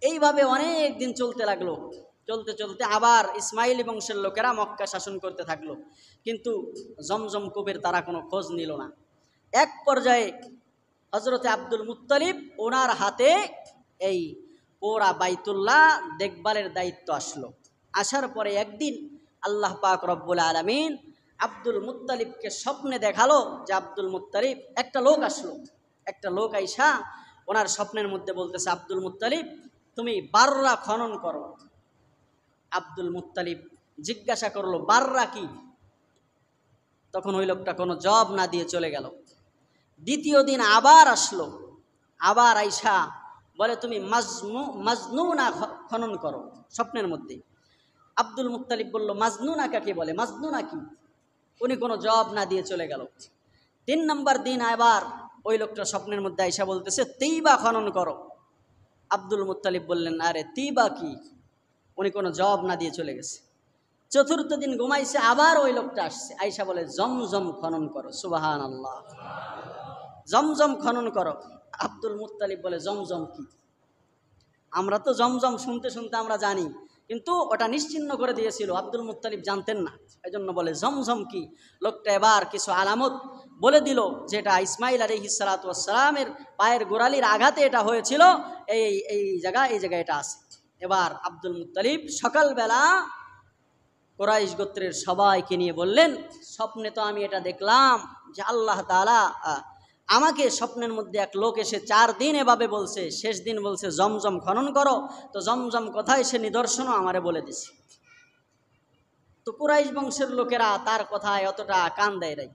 এইভাবে অনেক দিন চলতে লাগলো। চলতে চলতে আবার ইসমাইলি বংশের লোকেরা মক্কা শাসন করতে থাকলো, কিন্তু জমজম কূপের তারা কোনো খোঁজ নিল না। এক পর্যায়ে হজরতে আব্দুল মুত্তালিব, ওনার হাতে এই পুরা বাইতুল্লাহ দেখভালের দায়িত্ব আসলো। আসার পরে একদিন আল্লাহ পাক রব্বুল আলামিন আব্দুল মুত্তালিবকে স্বপ্নে দেখালো যে আব্দুল মুত্তালিব, একটা লোক আসলো, একটা লোক আইসা ওনার স্বপ্নের মধ্যে বলতেছে, আব্দুল মুত্তালিব তুমি বাররা খনন করো। আব্দুল মুত্তালিব জিজ্ঞাসা করলো বাররা কি? তখন ওই লোকটা কোনো জবাব না দিয়ে চলে গেল। দ্বিতীয় দিন আবার আসলো, আবার আইসা বলে তুমি মাজনুনা খনন করো স্বপ্নের মধ্যে। আব্দুল মুত্তালিব বলল মাজনুনা কাকে বলে, মাজনুনা কি? উনি কোনো জবাব না দিয়ে চলে গেল। 3 নম্বর দিন আবার ওই লোকটা স্বপ্নের মধ্যে আইসা বলতেছে তিবা খনন করো। আব্দুল মুত্তালিব বললেন আরে তিবা কি? উনি কোনো জবাব না দিয়ে চলে গেছে। 4র্থ দিন ঘুমাইছে, আবার ওই লোকটা আসছে, আইসা বলে জমজম খনন করো। সুবহানাল্লাহ, জমজম খনন করো। আব্দুল মুত্তালিব বলে জমজম কি? আমরা তো জমজম শুনতে শুনতে আমরা জানি, কিন্তু ওটা নিশ্চিহ্ন করে দিয়েছিল, আব্দুল মুত্তালিব জানতেন না, এই জন্য বলে জমজম কি। লোকটা এবার কিছু আলামত বলে দিল, যেটা ইসমাইল আলাইহিসসালাতু ওয়াসসালামের পায়ের গোড়ালির আঘাতে এটা হয়েছিল, এই জায়গায় এটা আছে। এবার আব্দুল মুত্তালিব সকালবেলা কুরাইশ গোত্রের সবাইকে নিয়ে বললেন, স্বপ্নে তো আমি এটা দেখলাম যে আল্লাহ তাআলা আমাকে স্বপ্নের মধ্যে এক লোক এসে 4 দিন এভাবে বলছে, শেষ দিন বলছে জমজম খনন করো। তো জমজম কোথায় সে নিদর্শনও আমারে বলে দিছে। তো কুরাইশ বংশের লোকেরা তার কথায় অতটা কান দেয় নাই,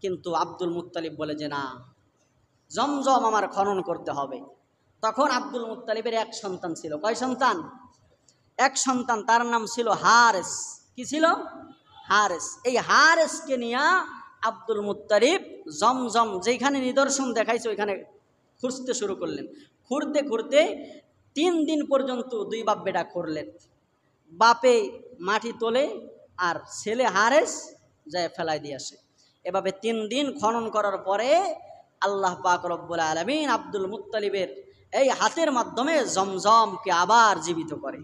কিন্তু আব্দুল মুত্তালিব বলে যে না, জমজম আমার খনন করতে হবে। তখন আব্দুল মুত্তালিবের এক সন্তান ছিল। কয় সন্তান? এক সন্তান, তার নাম ছিল হারেস। কি ছিল? হারেস। এই হারেসকে নিয়ে আব্দুল মুত্তালিব জমজম যেখানে নিদর্শন দেখাইছে ওইখানে খুঁজতে শুরু করলেন। খুঁড়তে খুঁড়তে 3 দিন পর্যন্ত 2 বাপ বেটা খুঁড়লেন। বাপে মাটি তোলে আর ছেলে হারেস যায় ফেলাই দিয়ে আসে। এভাবে 3 দিন খনন করার পরে আল্লাহ পাক রব্বুল আলামিন আব্দুল মুত্তালিবের এই হাতের মাধ্যমে জমজমকে আবার জীবিত করে।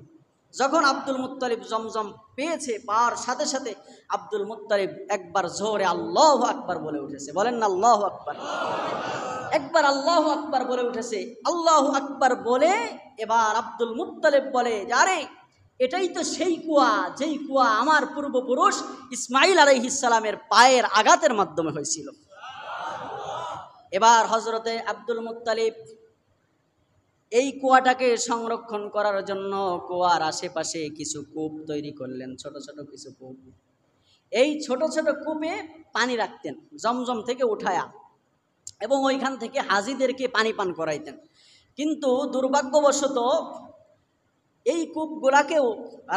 যখন আব্দুল মুত্তালিব জমজম পেয়েছে, পাওয়ার সাথে সাথে আব্দুল মুত্তালিব একবার জোরে আল্লাহু আকবার বলে উঠেছে। বলেন না আল্লাহু আকবার। একবার আল্লাহু আকবার বলে উঠেছে। আল্লাহু আকবার বলে এবার আব্দুল মুত্তালিব বলে, আরে এটাই তো সেই কুয়া, যেই কুয়া আমার পূর্বপুরুষ ইসমাইল আলাইহিস সালামের পায়ের আঘাতের মাধ্যমে হয়েছিল। এবার হযরতে আব্দুল মুত্তালিব এই কুয়াটাকে সংরক্ষণ করার জন্য কুয়ার আশেপাশে কিছু কূপ তৈরি করলেন, ছোট ছোট কিছু কূপ। এই ছোট ছোট কূপে পানি রাখতেন জমজম থেকে উঠায়া, এবং ওইখান থেকে হাজিদেরকে পানি পান করাইতেন। কিন্তু দুর্ভাগ্যবশত এই কূপগুলাকেও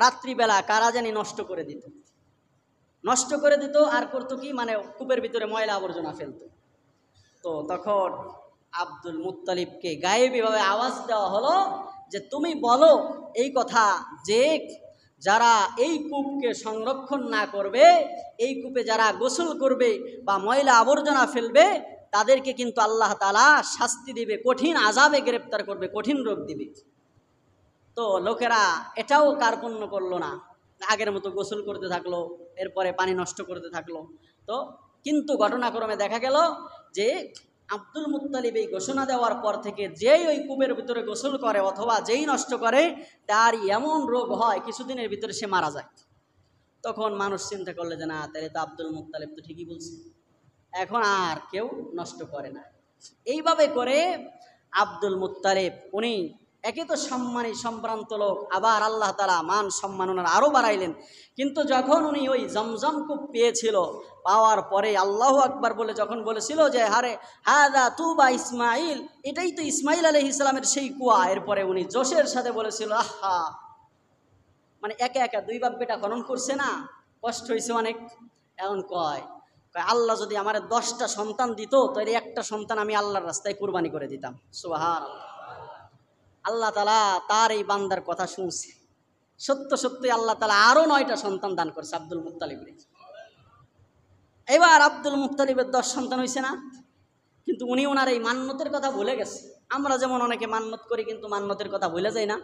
রাত্রিবেলা কারা জানি নষ্ট করে দিত। আর করতো কি, মানে কূপের ভিতরে ময়লা আবর্জনা ফেলতো। তো তখন আব্দুল মুত্তালিবকে গায়েবীভাবে আওয়াজ দেওয়া হলো যে তুমি বলো এই কথা, যে যারা এই কূপকে সংরক্ষণ না করবে, এই কূপে যারা গোসল করবে বা ময়লা আবর্জনা ফেলবে, তাদেরকে কিন্তু আল্লাহ তাআলা শাস্তি দিবে, কঠিন আযাবে গ্রেফতার করবে, কঠিন রোগ দিবে। তো লোকেরা এটাও কার্পণ্য করলো না, আগের মতো গোসল করতে থাকলো, এরপরে পানি নষ্ট করতে থাকলো। তো কিন্তু ঘটনাক্রমে দেখা গেল যে আব্দুল মুত্তালিব এই ঘোষণা দেওয়ার পর থেকে যেই ওই কূপের ভিতরে গোসল করে অথবা যেই নষ্ট করে, তার এমন রোগ হয় কিছুদিনের ভিতরে সে মারা যায়। তখন মানুষ চিন্তা করলে যে না, তাহলে তো আব্দুল মুত্তালিব তো ঠিকই বলছে, এখন আর কেউ নষ্ট করে না। এইভাবে করে আব্দুল মুত্তালিব উনি একে তো সম্মানী সম্ভ্রান্ত লোক, আবার আল্লাহ তাআলা মান সম্মান ওনার আরও বাড়াইলেন। কিন্তু যখন উনি ওই জমজম কূপ পেয়েছিল, পাওয়ার পরে আল্লাহু আকবার বলে যখন বলেছিল যে হারে হাদা তুবা ইসমাইল, এটাই তো ইসমাইল আলাইহিস সালামের সেই কুয়া, এরপরে উনি জোশের সাথে বলেছিল আহা, মানে একা একা দুই বাপ বেটা খনন করছে না, কষ্ট হয়েছে অনেক। এখন কয় আল্লাহ যদি আমার 10টা সন্তান দিত, তাহলে একটা সন্তান আমি আল্লাহর রাস্তায় কুরবানি করে দিতাম। সুবহানাল্লাহ। আল্লাহ তাআলা তার এই বান্দার কথা শুনছে, সত্য সত্যি আল্লাহ তাআলা আরো 9টা সন্তান দান করছে আব্দুল মুত্তালিবকে। এবার আব্দুল মুত্তালিবের 10 সন্তান হয়েছে না, কিন্তু উনি ওনার এই মান্যতের কথা ভুলে গেছে। আমরা যেমন অনেকে মান্যত করি কিন্তু মান্যতের কথা ভুলে যাই না।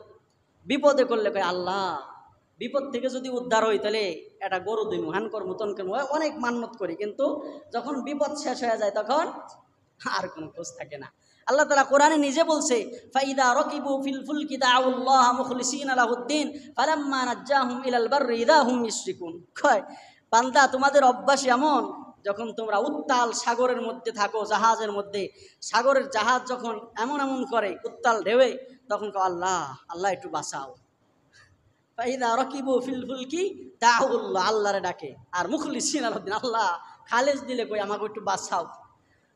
বিপদে করলে কয় আল্লাহ, বিপদ থেকে যদি উদ্ধার হই তাহলে একটা গরু দিমু, হ্যান করবো, তন করবো, অনেক মান্যত করি, কিন্তু যখন বিপদ শেষ হয়ে যায় তখন আর কোনো খোঁজ থাকে না। আল্লাহ তাআলা কোরআনে নিজে বলছে, ফাইদা রাকিবু ফিল ফুলকি দাউল্লাহ মুখলিসিনা লাহুদ্দিন ফালাম্মা নাজ্জাহুম ইলাল বাররি ইযা হুম ইশরিকুন। কয় বান্দা, তোমাদের অভ্যাস এমন, যখন তোমরা উত্তাল সাগরের মধ্যে থাকো, জাহাজের মধ্যে, সাগরের জাহাজ যখন এমন এমন করে উত্তাল ঢেউয়ে, তখন কও আল্লাহ আল্লাহ একটু বাঁচাও। ফাইদা রাকিবু ফিল ফুলকি দাউল্লাহ, আল্লাহরে ডাকে। আর মুখলিসিনা লাহুদ্দিন, আল্লাহ খালেজ দিলে কই আমাকে একটু বাঁচাও।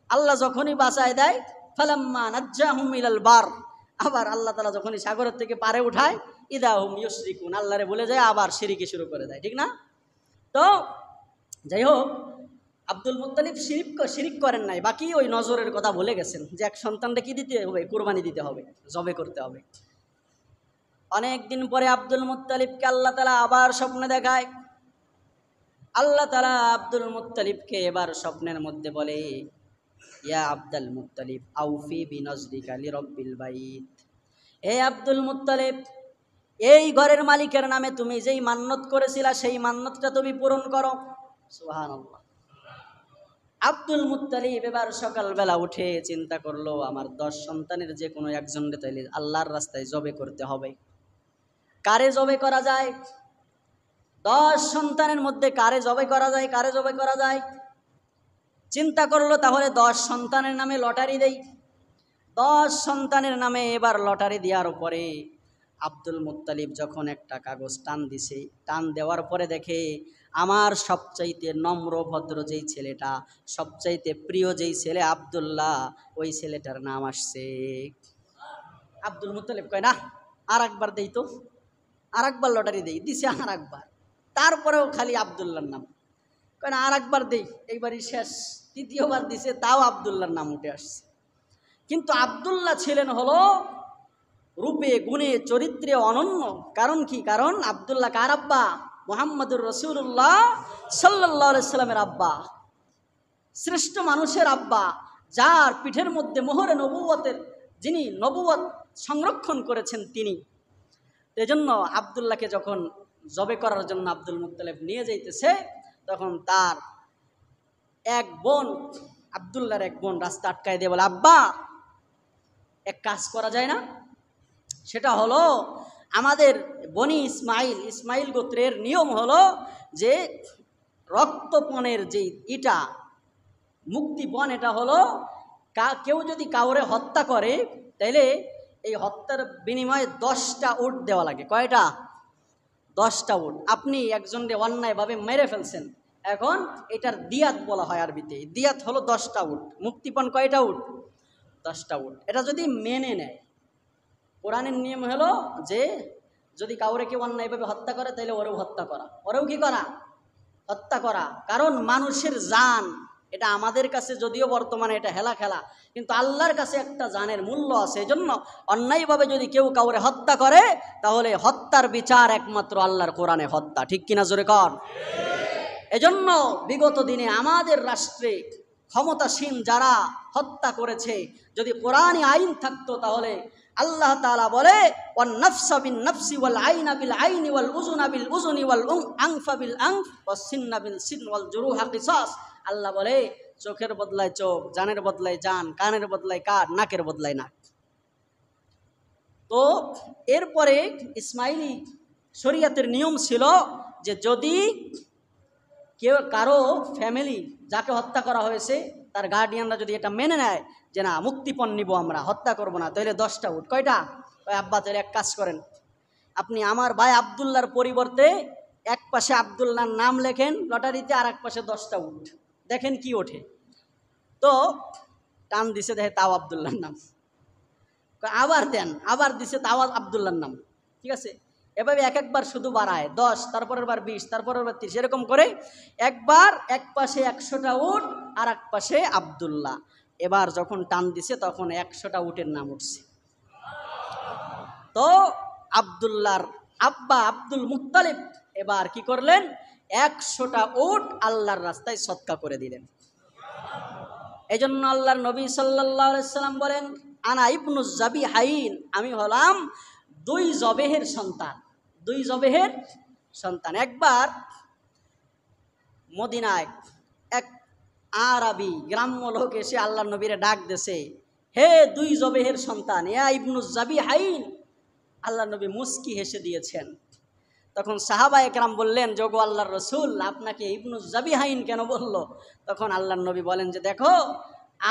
আল্লাহ যখনই বাঁচায় দেয়, ফালাম্মা নাজ্জাহুম ইলাল বার, আবার আল্লাহ তাআলা যখনই সাগরের থেকে পারে উঠায়, ইযা হুম ইউশরিকুন, আল্লাহরে বলে যায়, আবার শিরকি শুরু করে দেয়, ঠিক না? তো যাই হোক, আব্দুল মুত্তালিব শিরিক করেন নাই, বাকি ওই নজরের কথা বলে গেছেন যে এক সন্তানটা কি দিতে হবে, কুরবানি দিতে হবে, জবে করতে হবে। অনেক দিন পরে আব্দুল মুত্তালিবকে আল্লাহ তাআলা আবার স্বপ্নে দেখায়। আল্লাহ তাআলা আব্দুল মুত্তালিবকে এবার স্বপ্নের মধ্যে বলে, ইয়া আব্দুল মুত্তালিব আউফি বিনজরিকা লিরাব্বিল বাইত, হে আব্দুল মুত্তালিব, এই ঘরের মালিকের নামে তুমি যেই মান্যত করেছিলা সেই মান্যতটা তুমি পূরণ করো। সুবহানাল্লাহ। আব্দুল মুত্তালিব এবার সকালবেলা উঠে চিন্তা করলো, আমার 10 সন্তানের যে কোনো একজনকে তাইলে আল্লাহর রাস্তায় জবে করতে হবে। কারে জবে করা যায়? 10 সন্তানের মধ্যে কারে জবে করা যায়, কারে জবে করা যায়? চিন্তা করলো তাহলে 10 সন্তানের নামে লটারি দেই। 10 সন্তানের নামে এবার লটারি দেওয়ার পরে আব্দুল মুত্তালিব যখন একটা কাগজ টান দিছে, টান দেওয়ার পরে দেখে আমার সবচাইতে নম্র ভদ্র যেই ছেলেটা, সবচাইতে প্রিয় যেই ছেলে আব্দুল্লাহ, ওই ছেলেটার নাম আসছে। আব্দুল মুত্তালিব কয় না, আর একবার দেই তো, আর একবার লটারি দেই। দিছে আর একবার, তারপরেও খালি আব্দুল্লাহর নাম। কয় না, আর একবার দেই, এইবারই শেষ। তৃতীয়বার দিছে, তাও আব্দুল্লাহর নাম উঠে আসছে। কিন্তু আব্দুল্লাহ ছিলেন হলো রূপে গুণে চরিত্রে অনন্য। কারণ কি? কারণ আব্দুল্লাহ কার আব্বা? মুহাম্মদুর রাসূলুল্লাহ সাল্লাল্লাহু আলাইহি সাল্লামের আব্বা, শ্রেষ্ঠ মানুষের আব্বা, যার পিঠের মধ্যে মোহরে নবুয়তের, যিনি নবুয়ত সংরক্ষণ করেছেন তিনি। এজন্য আবদুল্লাহকে যখন জবে করার জন্য আব্দুল মুত্তালিব নিয়ে যাইতেছে, তখন তার এক বোন, আবদুল্লাহর এক বোন রাস্তা আটকায় দিয়ে বলে, আব্বা এক কাজ করা যায় না? সেটা হলো আমাদের বনি ইসমাইল গোত্রের নিয়ম হলো যে রক্তপণের যে ইটা মুক্তিপণ, এটা হলো কেউ যদি কাউরে হত্যা করে তাইলে এই হত্যার বিনিময়ে 10টা উট দেওয়া লাগে। কয়টা? 10টা উট। আপনি একজনকে অন্যায়ভাবে মেরে ফেলছেন, এখন এটার দিয়াত বলা হয় আরবিতে। দিয়াত হলো 10টা উট। মুক্তিপণ কয়টা উট? 10টা উট। এটা যদি মেনে নেয়, কোরআনের নিয়ম হলো যে যদি কাউরে কেউ অন্যায়ভাবে হত্যা করে তাহলে ওরেও হত্যা করা, ওরেও কি করা? হত্যা করা। কারণ মানুষের জান এটা আমাদের কাছে যদিও বর্তমানে এটা হেলা খেলা, কিন্তু আল্লাহর কাছে একটা জানের মূল্য আছে। এজন্য অন্যায়ভাবে যদি কেউ কাউরে হত্যা করে তাহলে হত্যার বিচার একমাত্র আল্লাহর কোরআনে হত্যা। ঠিক কিনা জোরে কর? এজন্য বিগত দিনে আমাদের রাষ্ট্রে ক্ষমতাসীন যারা হত্যা করেছে, যদি কোরআনী আইন থাকতো তাহলে আল্লাহ তাআলা বলে, ওয়ান নাফসা বিন নাফসি ওয়াল আইনা বিল আইনি ওয়াল উযুনা বিল উযুনি ওয়াল আনফা বিল আনফ ওয়াস সিন্না বিল সিন ওয়াল জুরুহা কিসাস। আল্লাহ বলে চোখের বদলায় চোখ, জানের বদলায় জান, কানের বদলায় কান, নাকের বদলায় নাক। তো এরপরে ইসমাইলি শরীয়তের নিয়ম ছিল যে যদি কেউ কারো ফ্যামিলি যাকে হত্যা করা হয়েছে তার গার্ডিয়ানরা যদি এটা মেনে নেয় যে না মুক্তিপণ নিব, আমরা হত্যা করব না, তাহলে 10টা উট। কয়টা? ওই আব্বা তাহলে এক কাজ করেন, আপনি আমার ভাই আবদুল্লাহর পরিবর্তে এক পাশে আবদুল্লাহর নাম লেখেন লটারিতে, আর এক পাশে 10টা উট, দেখেন কি ওঠে। তো টান দিছে, দেখে তাও আবদুল্লাহর নাম। আবার দেন, আবার দিছে তাও আবদুল্লাহর নাম। ঠিক আছে, এভাবে এক একবার শুধু বাড়ায় 10, তারপরের বার 20, তারপরের বার 30, এরকম করে একবার এক পাশে 100টা উট আর এক পাশে আবদুল্লাহ। এবার যখন টান দিছে তখন 100টা উটের নাম উঠছে। তো আবদুল্লাহর আব্বা আব্দুল মুত্তালিব এবার কি করলেন? 100টা উট আল্লাহর রাস্তায় সদকা করে দিলেন। এই জন্য আল্লাহর নবী সাল্লাল্লাহু আলাইহি সাল্লাম বলেন, আনা ইবনুজ জাবিহাইন, আমি হলাম 2 জবেহের সন্তান। 2 জবেহের সন্তান। একবার মদিনায় এক আরবি গ্রাম্য লোক এসে আল্লাহর নবীরে ডাক দেছে, হে 2 জবেহের সন্তান, ইয়া ইবনুজ জাবিহাইন। আল্লাহর নবী মুস্কি হেসে দিয়েছেন। তখন সাহাবায়ে কেরাম বললেন, যোগো আল্লাহর রসুল, আপনাকে ইবনুজ জাবিহাইন কেন বলল? তখন আল্লাহর নবী বলেন যে দেখো,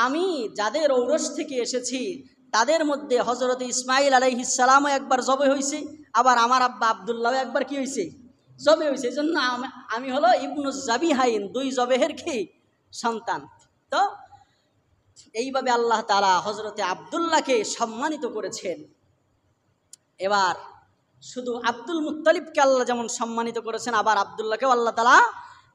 আমি যাদের ঔরস থেকে এসেছি তাদের মধ্যে হযরত ইসমাইল আলাইহিস সালামও একবার জবে হয়েছে, আবার আমার আব্বা আব্দুল্লাহ একবার কি হয়েছে? জবে হয়েছে। এই জন্য আমি হলো ইবনুজ জাবিহাইন, 2 জবেহের কি সন্তান। তো এইভাবে আল্লাহ তাআলা হযরতে আব্দুল্লাহকে সম্মানিত করেছেন। এবার শুধু আব্দুল মুত্তালিবকে আল্লাহ যেমন সম্মানিত করেছেন, আবার আব্দুল্লাহকেও আল্লাহ তাআলা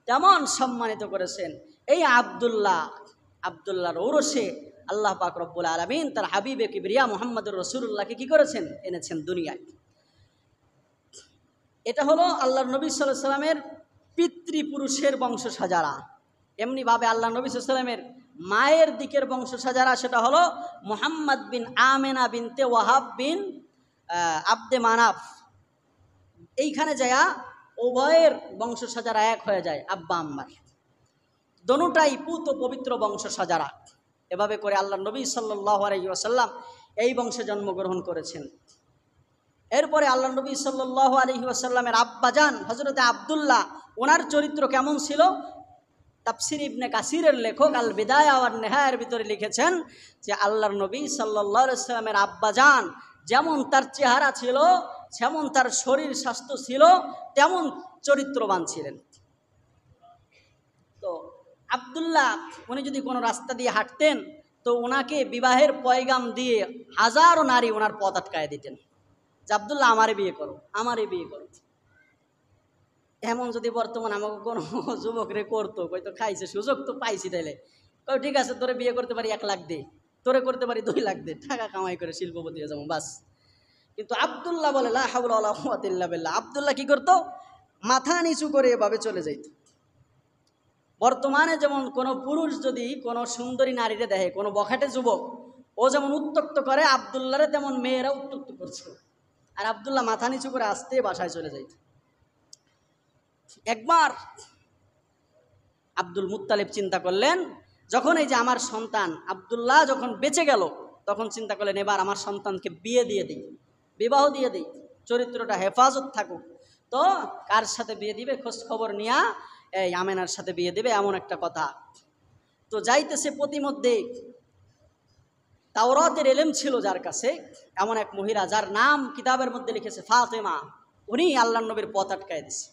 তেমন সম্মানিত করেছেন। এই আব্দুল্লাহর ঔরসে আল্লাহ পাক রব্বুল আলামিন তার হাবিবে কিবরিয়া মুহাম্মদুর রাসূলুল্লাহকে কি করেছেন? এনেছেন দুনিয়ায়। এটা হলো আল্লাহর নবী সাল্লাল্লাহু আলাইহি সাল্লামের পিতৃপুরুষের বংশসাজারা। এমনিভাবে আল্লাহ নবী সাল্লাল্লাহু আলাইহি সাল্লামের মায়ের দিকের বংশসাজারা, সেটা হলো মুহাম্মদ বিন আমেনা বিনতে ওয়াহাব বিন আব্দে মানাফ। এইখানে যায়া উভয়ের বংশসাজারা এক হয়ে যায়, আব্বা আম্মার দোনোটাই পুত পবিত্র বংশসাজারা। এভাবে করে আল্লাহ নবী সাল্লাল্লাহু আলাইহি ওয়াসাল্লাম এই বংশে জন্মগ্রহণ করেছেন। এরপরে আল্লাহ নবী সাল্লাল্লাহু আলাইহি ওয়াসাল্লামের আব্বাজান হযরতে আব্দুল্লাহ, ওনার চরিত্র কেমন ছিল? তাফসীর ইবনে কাসিরের লেখক আল বিদায়া ওয়ান নিহায়ার ভিতরে লিখেছেন যে আল্লাহর নবী সাল্লাল্লাহু আলাইহি ওয়াসাল্লামের আব্বাজান যেমন তার চেহারা ছিল, যেমন তার শরীর স্বাস্থ্য ছিল, তেমন চরিত্রবান ছিলেন। তো আব্দুল্লাহ উনি যদি কোনো রাস্তা দিয়ে হাঁটতেন তো ওনাকে বিবাহের পয়গাম দিয়ে হাজারো নারী ওনার পথ আটকায় দিতেন যে আব্দুল্লাহ আমারে বিয়ে করো, আমারে বিয়ে করো। এমন যদি বর্তমান আমাকে কোনো যুবকরে করতো, কইতো খাইছে, সুযোগ তো পাইছি, তাইলে কই ঠিক আছে তোরে বিয়ে করতে পারি 1 লাখ দে, তোরে করতে পারি 2 লাখ দে, টাকা কামাই করে শিল্পপতি হয়ে যাবো বাস। কিন্তু আব্দুল্লাহ বলে লা হাওলা ওয়ালা কুওয়াতা ইল্লা বিল্লাহ। আব্দুল্লাহ কি করতো? মাথা নিচু করে এভাবে চলে যাইত। বর্তমানে যেমন কোনো পুরুষ যদি কোনো সুন্দরী নারীরে দেখে, কোনো বখাটে যুবক, ও যেমন উত্তক্ত করে, আব্দুল্লাহরে তেমন মেয়েরা উত্তক্ত করছে। আর আব্দুল্লাহ মাথা নিচু করে আসতে বাসায় চলে যাইত। একবার আব্দুল মুত্তালিব চিন্তা করলেন, যখন এই যে আমার সন্তান আব্দুল্লাহ যখন বেঁচে গেল, তখন চিন্তা করলেন এবার আমার সন্তানকে বিয়ে দিয়ে দিই, বিবাহ দিয়ে দিই, চরিত্রটা হেফাজত থাকুক। তো কার সাথে বিয়ে দিবে খোঁজ খবর নিয়া এই আমেনার সাথে বিয়ে দিবে, এমন একটা কথা। তো যাইতেছে প্রতিমধ্যে তাওরাতের ইলম ছিল যার কাছে, এমন এক মহিলা যার নাম কিতাবের মধ্যে লিখেছে ফাতেমা, উনি আল্লাহর নবীর পথ আটকায় দিছে।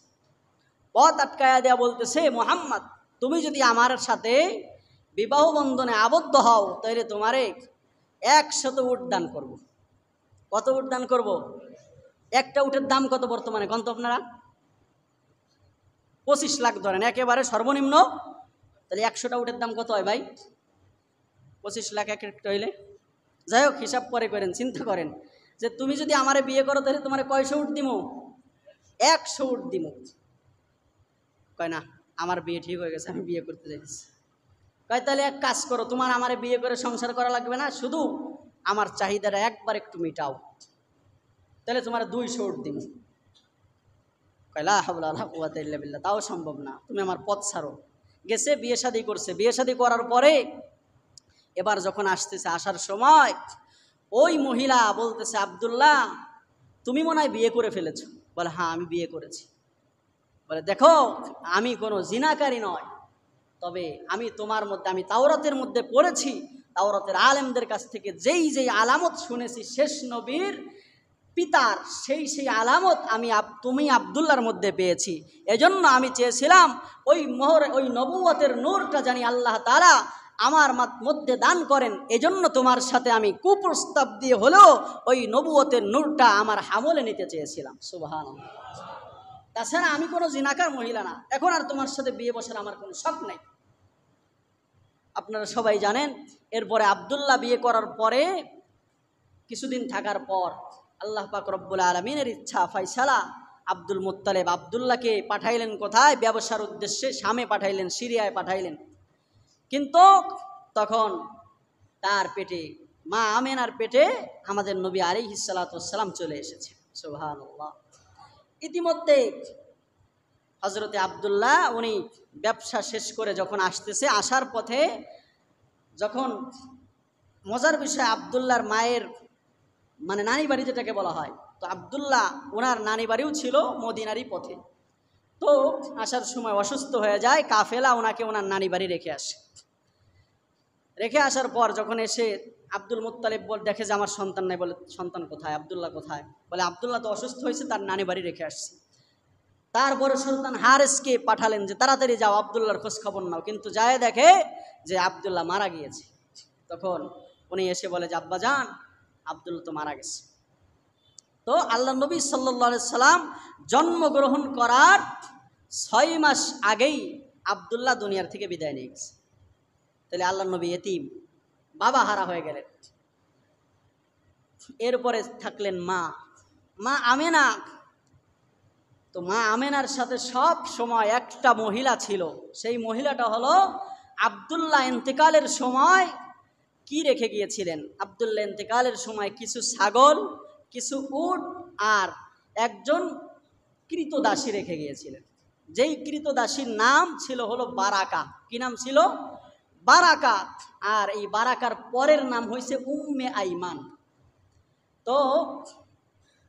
পথ আটকায়া দেয়া বলতেছে, মুহাম্মদ তুমি যদি আমার সাথে বিবাহ বন্ধনে আবদ্ধ হও তাহলে তোমারে 100 উট দান করব। কত উট দান করব? একটা উটের দাম কত বর্তমানে কত আপনারা? 25 লাখ ধরেন একেবারে সর্বনিম্ন। তাহলে 100টা উটের দাম কত হয় ভাই? 25 লাখ এক একটা হইলে। যাই হোক, হিসাব পরে করেন, চিন্তা করেন যে তুমি যদি আমারে বিয়ে করো তাহলে তোমার কয়শো উট দিমো? 100 উট দিমো। কয় না, আমার বিয়ে ঠিক হয়ে গেছে, আমি বিয়ে করতে যাইতেছি। কয় তাহলে এক কাজ করো, তোমার আমারে বিয়ে করে সংসার করা লাগবে না, শুধু আমার চাহিদাটা একবার একটু মিটাও, তাহলে তোমার 200 উট দিমো। কয় লা হাওলা ওয়ালা কুওয়াতা ইল্লা বিল্লাহ, তাও সম্ভব না, তুমি আমার পথ ছাড়ো। গেছে, বিয়ে শাদী করছে। বিয়ে শাদী করার পরে এবার যখন আসতেছে, আসার সময় ওই মহিলা বলতেছে, আব্দুল্লাহ তুমি মনে হয় বিয়ে করে ফেলেছো। বলে হ্যাঁ আমি বিয়ে করেছি। বলে দেখো আমি কোনো জিনাকারী নয়, তবে আমি তোমার মধ্যে, আমি তাওরাতের মধ্যে পড়েছি, তাওরাতের আলেমদের কাছ থেকে যেই আলামত শুনেছি শেষ নবীর পিতার, সেই আলামত আমি তুমি আব্দুল্লাহর মধ্যে পেয়েছি। এজন্য আমি চেয়েছিলাম ওই নবুয়তের নূরটা জানি আল্লাহ তাআলা আমার মধ্যে দান করেন, এজন্য তোমার সাথে আমি কুপ্রস্তাব দিয়ে হলেও ওই নবুয়তের নূরটা আমার হামলে নিতে চেয়েছিলাম। সুবহানাল্লাহ। তাছাড়া আমি কোনো জিনাকার মহিলা না, এখন আর তোমার সাথে বিয়ে বসার আমার কোনো শখ নাই। আপনারা সবাই জানেন, এরপরে আব্দুল্লাহ বিয়ে করার পরে কিছুদিন থাকার পর আল্লাহ পাক রব্বুল আলামিনের ইচ্ছা ফায়সালা, আব্দুল মুত্তালিব আব্দুল্লাহকে পাঠাইলেন কোথায়? ব্যবসার উদ্দেশ্যে শামে পাঠাইলেন, সিরিয়ায় পাঠাইলেন। কিন্তু তখন তার পেটে, মা আমেনার পেটে আমাদের নবী আলাইহিস সালাতু ওয়াস সালাম চলে এসেছে। সুবহানাল্লাহ। ইতিমধ্যে হযরতে আব্দুল্লাহ উনি ব্যবসা শেষ করে যখন আসতেছে, আসার পথে যখন, মজার বিষয়, আব্দুল্লাহর মায়ের মানে নানি বাড়ি যেটাকে বলা হয়, তো আব্দুল্লাহ ওনার নানি বাড়িও ছিল মদিনারই পথে। তো আসার সময় অসুস্থ হয়ে যায়, কাফেলা ওনাকে ওনার নানি বাড়ি রেখে আসে। রেখে আসার পর যখন এসে আব্দুল মুত্তালিব দেখে যে আমার সন্তান নাই, বলে সন্তান কোথায়, আব্দুল্লাহ কোথায়? বলে আব্দুল্লাহ তো অসুস্থ হয়েছে, তার নানি বাড়ি রেখে আসছে। তারপরে সুলতান হারেসকে পাঠালেন যে তাড়াতাড়ি যাও, আব্দুল্লাহর খোঁজ খবর নাও। কিন্তু যায় দেখে যে আব্দুল্লাহ মারা গিয়েছে। তখন উনি এসে বলে যে আব্বাজান, আব্দুল্লাহ তো মারা গেছে। তো আল্লাহ নবী সাল্লাল্লাহু আলাইহি সাল্লাম জন্মগ্রহণ করার 6 মাস আগেই আব্দুল্লাহ দুনিয়ার থেকে বিদায় নিয়ে গেছে। তাহলে আল্লাহ নবী এতিম, বাবা হারা হয়ে গেলেন। এরপরে থাকলেন মা আমেনা। তো মা আমেনার সাথে সব সময় একটা মহিলা ছিল, সেই মহিলাটা হলো আব্দুল্লাহ ইন্তেকালের সময় কি রেখে গিয়েছিলেন? আব্দুল্লাহ ইন্তেকালের সময় কিছু ছাগল, কিছু উট আর একজন কৃতদাসী রেখে গিয়েছিলেন। যেই কৃতদাসীর নাম ছিল হলো বারাকা। কি নাম ছিল? বারাকা। আর এই বারাকার পরের নাম হয়েছে উম্মে আইমান। তো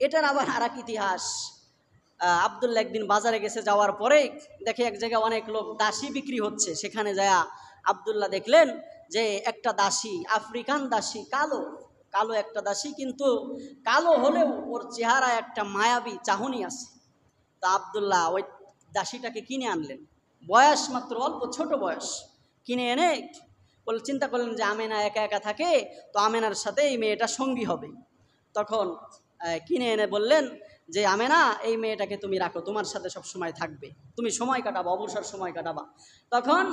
এটার আবার আর এক ইতিহাস। আব্দুল্লাহ একদিন বাজারে গেছে, যাওয়ার পরে দেখে এক জায়গায় অনেক লোক দাসী বিক্রি হচ্ছে। সেখানে যায় আব্দুল্লাহ দেখলেন যে একটা দাসী, আফ্রিকান দাসী, কালো একটা দাসী, কিন্তু কালো হলেও ওর চেহারা একটা মায়াবী চাহনি আছে। তা আব্দুল্লাহ ওই দাসীটাকে কিনে আনলেন। বয়স মাত্র অল্প, ছোট বয়স। কিনে এনে বলে চিন্তা করলেন যে আমেনা একা একা থাকে, তো আমেনার সাথে এই মেয়েটা সঙ্গী হবে। তখন কিনে এনে বললেন যে আমেনা, এই মেয়েটাকে তুমি রাখো, তোমার সাথে সব সময় থাকবে, তুমি সময় কাটাবা, অবসর সময় কাটাবা। তখন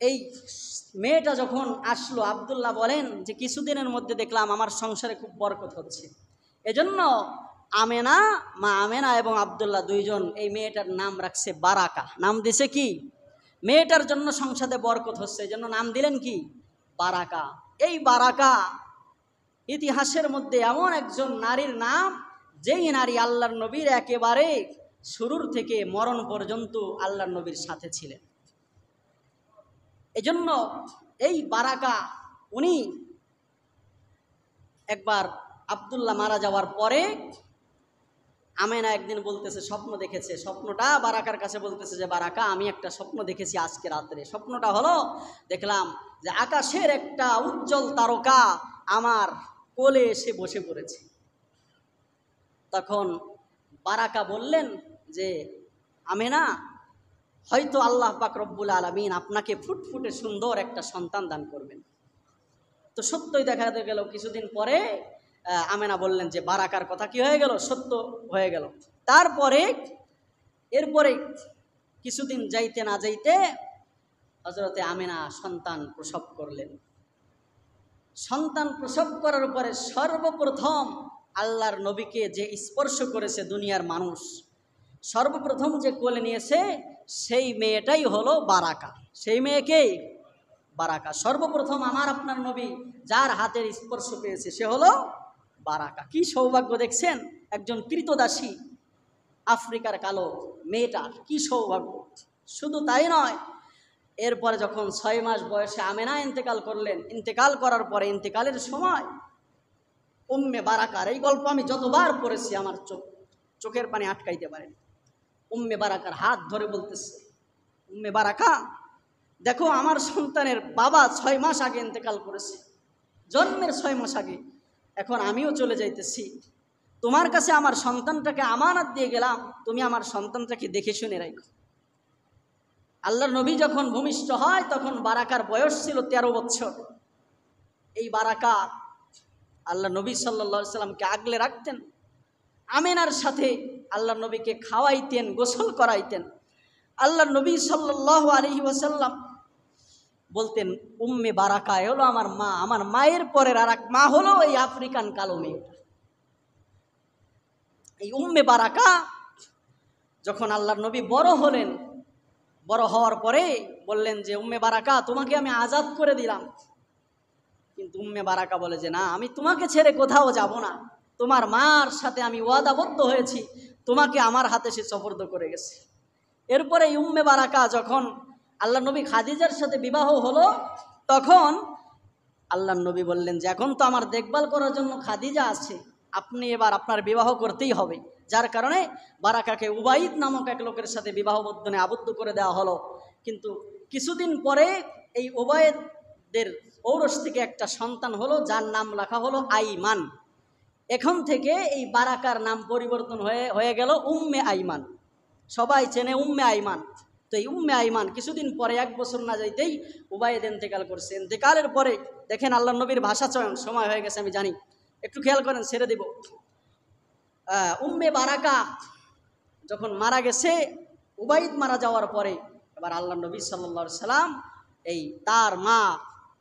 এই মেয়েটা যখন আসলো, আব্দুল্লাহ বলেন যে কিছুদিনের মধ্যে দেখলাম আমার সংসারে খুব বরকত হচ্ছে। এজন্য মা আমেনা এবং আব্দুল্লাহ দুইজন এই মেয়েটার নাম রাখছে বারাকা। নাম দিছে কি? মেয়েটার জন্য সংসারে বরকত হচ্ছে, এই জন্য নাম দিলেন কি? বারাকা। এই বারাকা ইতিহাসের মধ্যে এমন একজন নারীর নাম, যেই নারী আল্লাহর নবীর একেবারে শুরুর থেকে মরণ পর্যন্ত আল্লাহর নবীর সাথে ছিলেন। এজন্য এই বারাকা উনি একবার আব্দুল্লাহ মারা যাওয়ার পরে আমেনা একদিন বলতেছে স্বপ্ন দেখেছে, স্বপ্নটা বারাকার কাছে বলতেছে যে বারাকা, আমি একটা স্বপ্ন দেখেছি আজকে রাত্রে। স্বপ্নটা হলো, দেখলাম যে আকাশের একটা উজ্জ্বল তারকা আমার কোলে এসে বসে পড়েছে। তখন বারাকা বললেন যে আমেনা, হয়তো আল্লাহ পাক রব্বুল আলামিন আপনাকে ফুটফুটে সুন্দর একটা সন্তান দান করবেন। তো সত্যই দেখা গেল কিছুদিন পরে আমেনা বললেন যে বারাকার কথা কি হয়ে গেল, সত্য হয়ে গেল। তারপরে এরপরে কিছুদিন যাইতে না যাইতে হযরতে আমেনা সন্তান প্রসব করলেন। সন্তান প্রসব করার পরে সর্বপ্রথম আল্লাহর নবীকে যে স্পর্শ করেছে দুনিয়ার মানুষ, সর্বপ্রথম যে কোলে নিয়েছে সেই মেয়েটাই হলো বারাকা। সেই মেয়েকেই বারাকা। সর্বপ্রথম আমার আপনার নবী যার হাতের স্পর্শ পেয়েছে সে হলো বারাকা। কি সৌভাগ্য দেখছেন, একজন কৃতদাসী আফ্রিকার কালো মেয়েটার কি সৌভাগ্য। শুধু তাই নয়, এরপরে যখন 6 মাস বয়সে আমেনা ইন্তেকাল করলেন, ইন্তেকাল করার পরে ইন্তেকালের সময় উম্মে বারাকার, এই গল্প আমি যতবার পড়েছি আমার চোখের পানি আটকাইতে পারেন। উম্মে বারাকার হাত ধরে বলতেছে, উম্মে বারাকা দেখো, আমার সন্তানের বাবা 6 মাস আগে ইন্তেকাল করেছে, জন্মের 6 মাস আগে। এখন আমিও চলে যাইতেছি, তোমার কাছে আমার সন্তানটাকে আমানত দিয়ে গেলাম, তুমি আমার সন্তানটাকে দেখে শুনে রাখো। আল্লাহর নবী যখন ভূমিষ্ঠ হয় তখন বারাকার বয়স ছিল 13 বছর। এই বারাকা আল্লাহ নবী সাল্লাল্লাহু আলাইহি সাল্লামকে আগলে রাখতেন, আমেনার সাথে আল্লাহ নবীকে খাওয়াইতেন, গোসল করাইতেন। আল্লাহ নবী সাল্লাল্লাহু আলাইহি ওয়াসাল্লাম বলতেন, উম্মে বারাকা হলো আমার মা, আমার মায়ের পরের আর এক মা হলো এই আফ্রিকান কালো মেয়েটা। এই উম্মে বারাকা যখন আল্লাহর নবী বড় হলেন, বড় হওয়ার পরে বললেন যে উম্মে বারাকা, তোমাকে আমি আজাদ করে দিলাম। কিন্তু উম্মে বারাকা বলে যে না, আমি তোমাকে ছেড়ে কোথাও যাব না, তোমার মার সাথে আমি ওয়াদাবদ্ধ হয়েছি, তোমাকে আমার হাতে সে সুপর্দ করে গেছে। এরপরে এই উম্মে বারাকা যখন আল্লাহ নবী খাদিজার সাথে বিবাহ হলো, তখন আল্লাহ নবী বললেন যে এখন তো আমার দেখভাল করার জন্য খাদিজা আছে, আপনি এবার আপনার বিবাহ করতেই হবে। যার কারণে বারাকাকে উবাইদ নামক এক লোকের সাথে বিবাহ বন্ধনে আবদ্ধ করে দেওয়া হলো। কিন্তু কিছুদিন পরে এই উবাইদের ঔরস থেকে একটা সন্তান হলো, যার নাম রাখা হলো আইমান। এখন থেকে এই বারাকার নাম পরিবর্তন হয়ে গেল উম্মে আইমান। সবাই চেনে উম্মে আইমান। তো এই উম্মে আইমান কিছুদিন পরে, 1 বছর না যাইতেই উবাইদ ইন্তেকাল করছে। ইন্তেকালের পরে দেখেন আল্লাহ নবীর ভাষা চয়ন, সময় হয়ে গেছে আমি জানি, একটু খেয়াল করেন, ছেড়ে দেব। উম্মে বারাকা যখন মারা গেছে, উবাইদ মারা যাওয়ার পরে এবার আল্লাহ নবী সাল্লাল্লাহু আলাইহি সাল্লাম এই তার মা,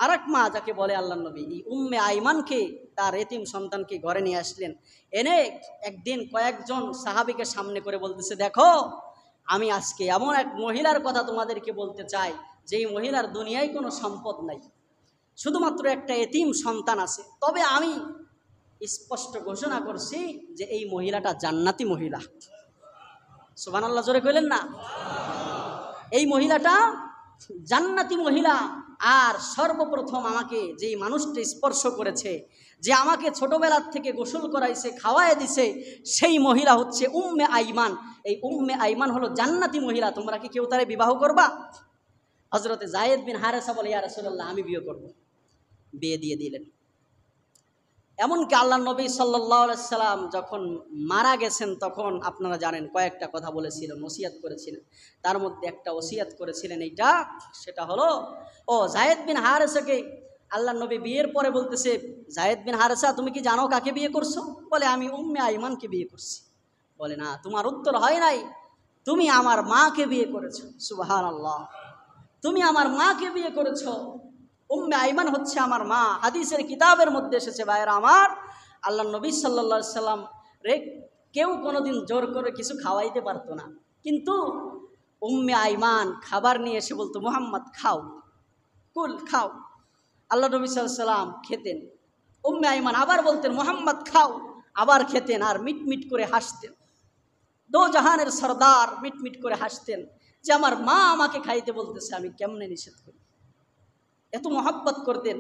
আরেক মা যাকে বলে আল্লাহ নবী, এই উম্মে আইমানকে, তার এতিম সন্তানকে ঘরে নিয়ে আসলেন। এনে একদিন কয়েকজন সাহাবীকে সামনে করে বলতেছে, দেখো আমি আজকে এমন এক মহিলার কথা তোমাদেরকে বলতে চাই, যেই মহিলার দুনিয়ায় কোনো সম্পদ নাই, শুধুমাত্র একটা এতিম সন্তান আছে। তবে আমি স্পষ্ট ঘোষণা করছি যে এই মহিলাটা জান্নাতি মহিলা। সুবহানাল্লাহ, জোরে কইলেন না? এই মহিলাটা জান্নাতি মহিলা। আর সর্বপ্রথম আমাকে যেই মানুষটা স্পর্শ করেছে, যে আমাকে ছোটবেলার থেকে গোসল করাইছে, খাওয়ায় দিছে, সেই মহিলা হচ্ছে উম্মে আইমান। এই উম্মে আইমান হলো জান্নাতি মহিলা। তোমরা কি কেউ তারে বিবাহ করবা? হযরতে যায়েদ বিন হারেসা বলে, ইয়া রাসূলুল্লাহ, আমি বিয়ে করব। বিয়ে দিয়ে দিলেন। এমনকি আল্লাহ নবী সাল্লাল্লাহু আলাইহি সাল্লাম যখন মারা গেছেন, তখন আপনারা জানেন কয়েকটা কথা বলেছিলেন, ওসিয়াত করেছিলেন। তার মধ্যে একটা ওসিয়াত করেছিলেন এইটা, সেটা হলো যায়েদ বিন হারেসাকে আল্লাহ নবী বিয়ের পরে বলতেছে, যায়েদ বিন হারেসা, তুমি কি জানো কাকে বিয়ে করছো? বলে, আমি উম্মে আইমানকে বিয়ে করছি। বলে, না, তোমার উত্তর হয় নাই, তুমি আমার মাকে বিয়ে করেছো। সুবহানাল্লাহ, তুমি আমার মাকে বিয়ে করেছো। উম্মে আইমান হচ্ছে আমার মা। হাদিসের কিতাবের মধ্যে এসেছে, ভাইরা আমার, আল্লাহ নবী সাল্লাল্লাহু আলাইহি সাল্লাম রে কেউ কোনোদিন জোর করে কিছু খাওয়াইতে পারতো না, কিন্তু উম্মে আইমান খাবার নিয়ে এসে বলতো, মুহাম্মদ খাও, কুল খাও। আল্লাহ নবী সাল্লাল্লাহু আলাইহি সাল্লাম খেতেন। উম্মে আইমান আবার বলতেন মোহাম্মদ খাও, আবার খেতেন আর মিটমিট করে হাসতেন। দো জাহানের সরদার মিটমিট করে হাসতেন যে আমার মা আমাকে খাইতে বলতেছে, আমি কেমনে নিষেধ করি। এত মহব্বত করতেন।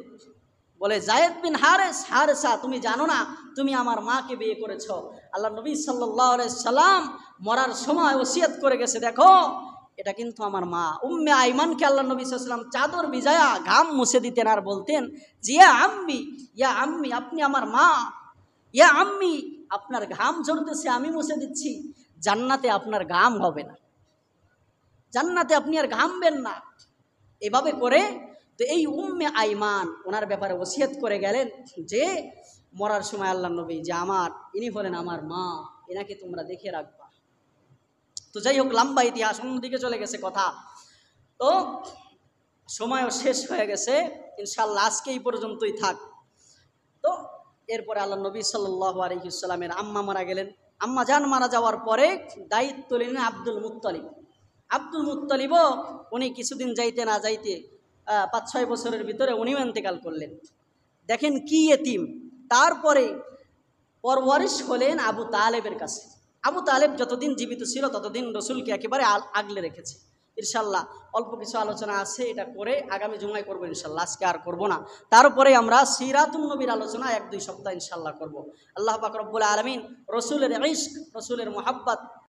বলে জায়েদ বিন হারেসা, তুমি জানো না তুমি আমার মাকে বিয়ে করেছ? আল্লাহ নবী সাল্লাল্লাহু আলাইহি সাল্লাম মরার সময় ওসিয়ত করে গেছে, দেখো এটা কিন্তু আমার মা। উম্মে আইমানকে আল্লাহ নবী সাল্লাল্লাহু আলাইহি সাল্লাম চাদর ভিজায়া ঘাম মুছে দিতেন আর বলতেন যে ইয়া আম্মি, আপনি আমার মা, ইয়া আম্মি, আপনার ঘাম ঝরতেছে আমি মুছে দিচ্ছি, জান্নাতে আপনার ঘাম হবে না, জান্নাতে আপনি আর ঘামবেন না। এভাবে করে তো এই উম্মে আইমান ওনার ব্যাপারে ওসিয়ত করে গেলেন যে মরার সময় আল্লাহ নবী যে ইনি হলেন আমার মা, এনাকে তোমরা দেখে রাখবা। তো যাই হোক, লম্বা ইতিহাস, অন্যদিকে চলে গেছে কথা। তো সময়ও শেষ হয়ে গেছে, ইনশাআল্লাহ আজকে এই পর্যন্তই থাক। তো এরপরে আল্লাহ নবী সাল্লাল্লাহু আলাইহি ওয়াসাল্লামের আম্মা মারা গেলেন। আম্মা জান মারা যাওয়ার পরে দায়িত্ব নিলেন আব্দুল মুত্তালিবও উনি কিছুদিন যাইতে না যাইতে 5-6 বছরের ভিতরে উনিও ইন্তেকাল করলেন। দেখেন কি এতিম। তারপরে পরওয়ারিশ হলেন আবু তালেবের কাছে। আবু তালেব যতদিন জীবিত ছিল ততদিন রসুলকে একেবারে আগলে রেখেছে। ইনশাল্লাহ অল্প কিছু আলোচনা আছে, এটা করে আগামী জুমায় করবো ইনশাল্লাহ, আজকে আর করবো না। তারপরে আমরা সিরাতুন নবীর আলোচনা 1-2 সপ্তাহ ইনশাল্লাহ করব। আল্লাহ পাক রব্বুল আলামিন রসুলের ইশক, রসুলের মুহাব্বত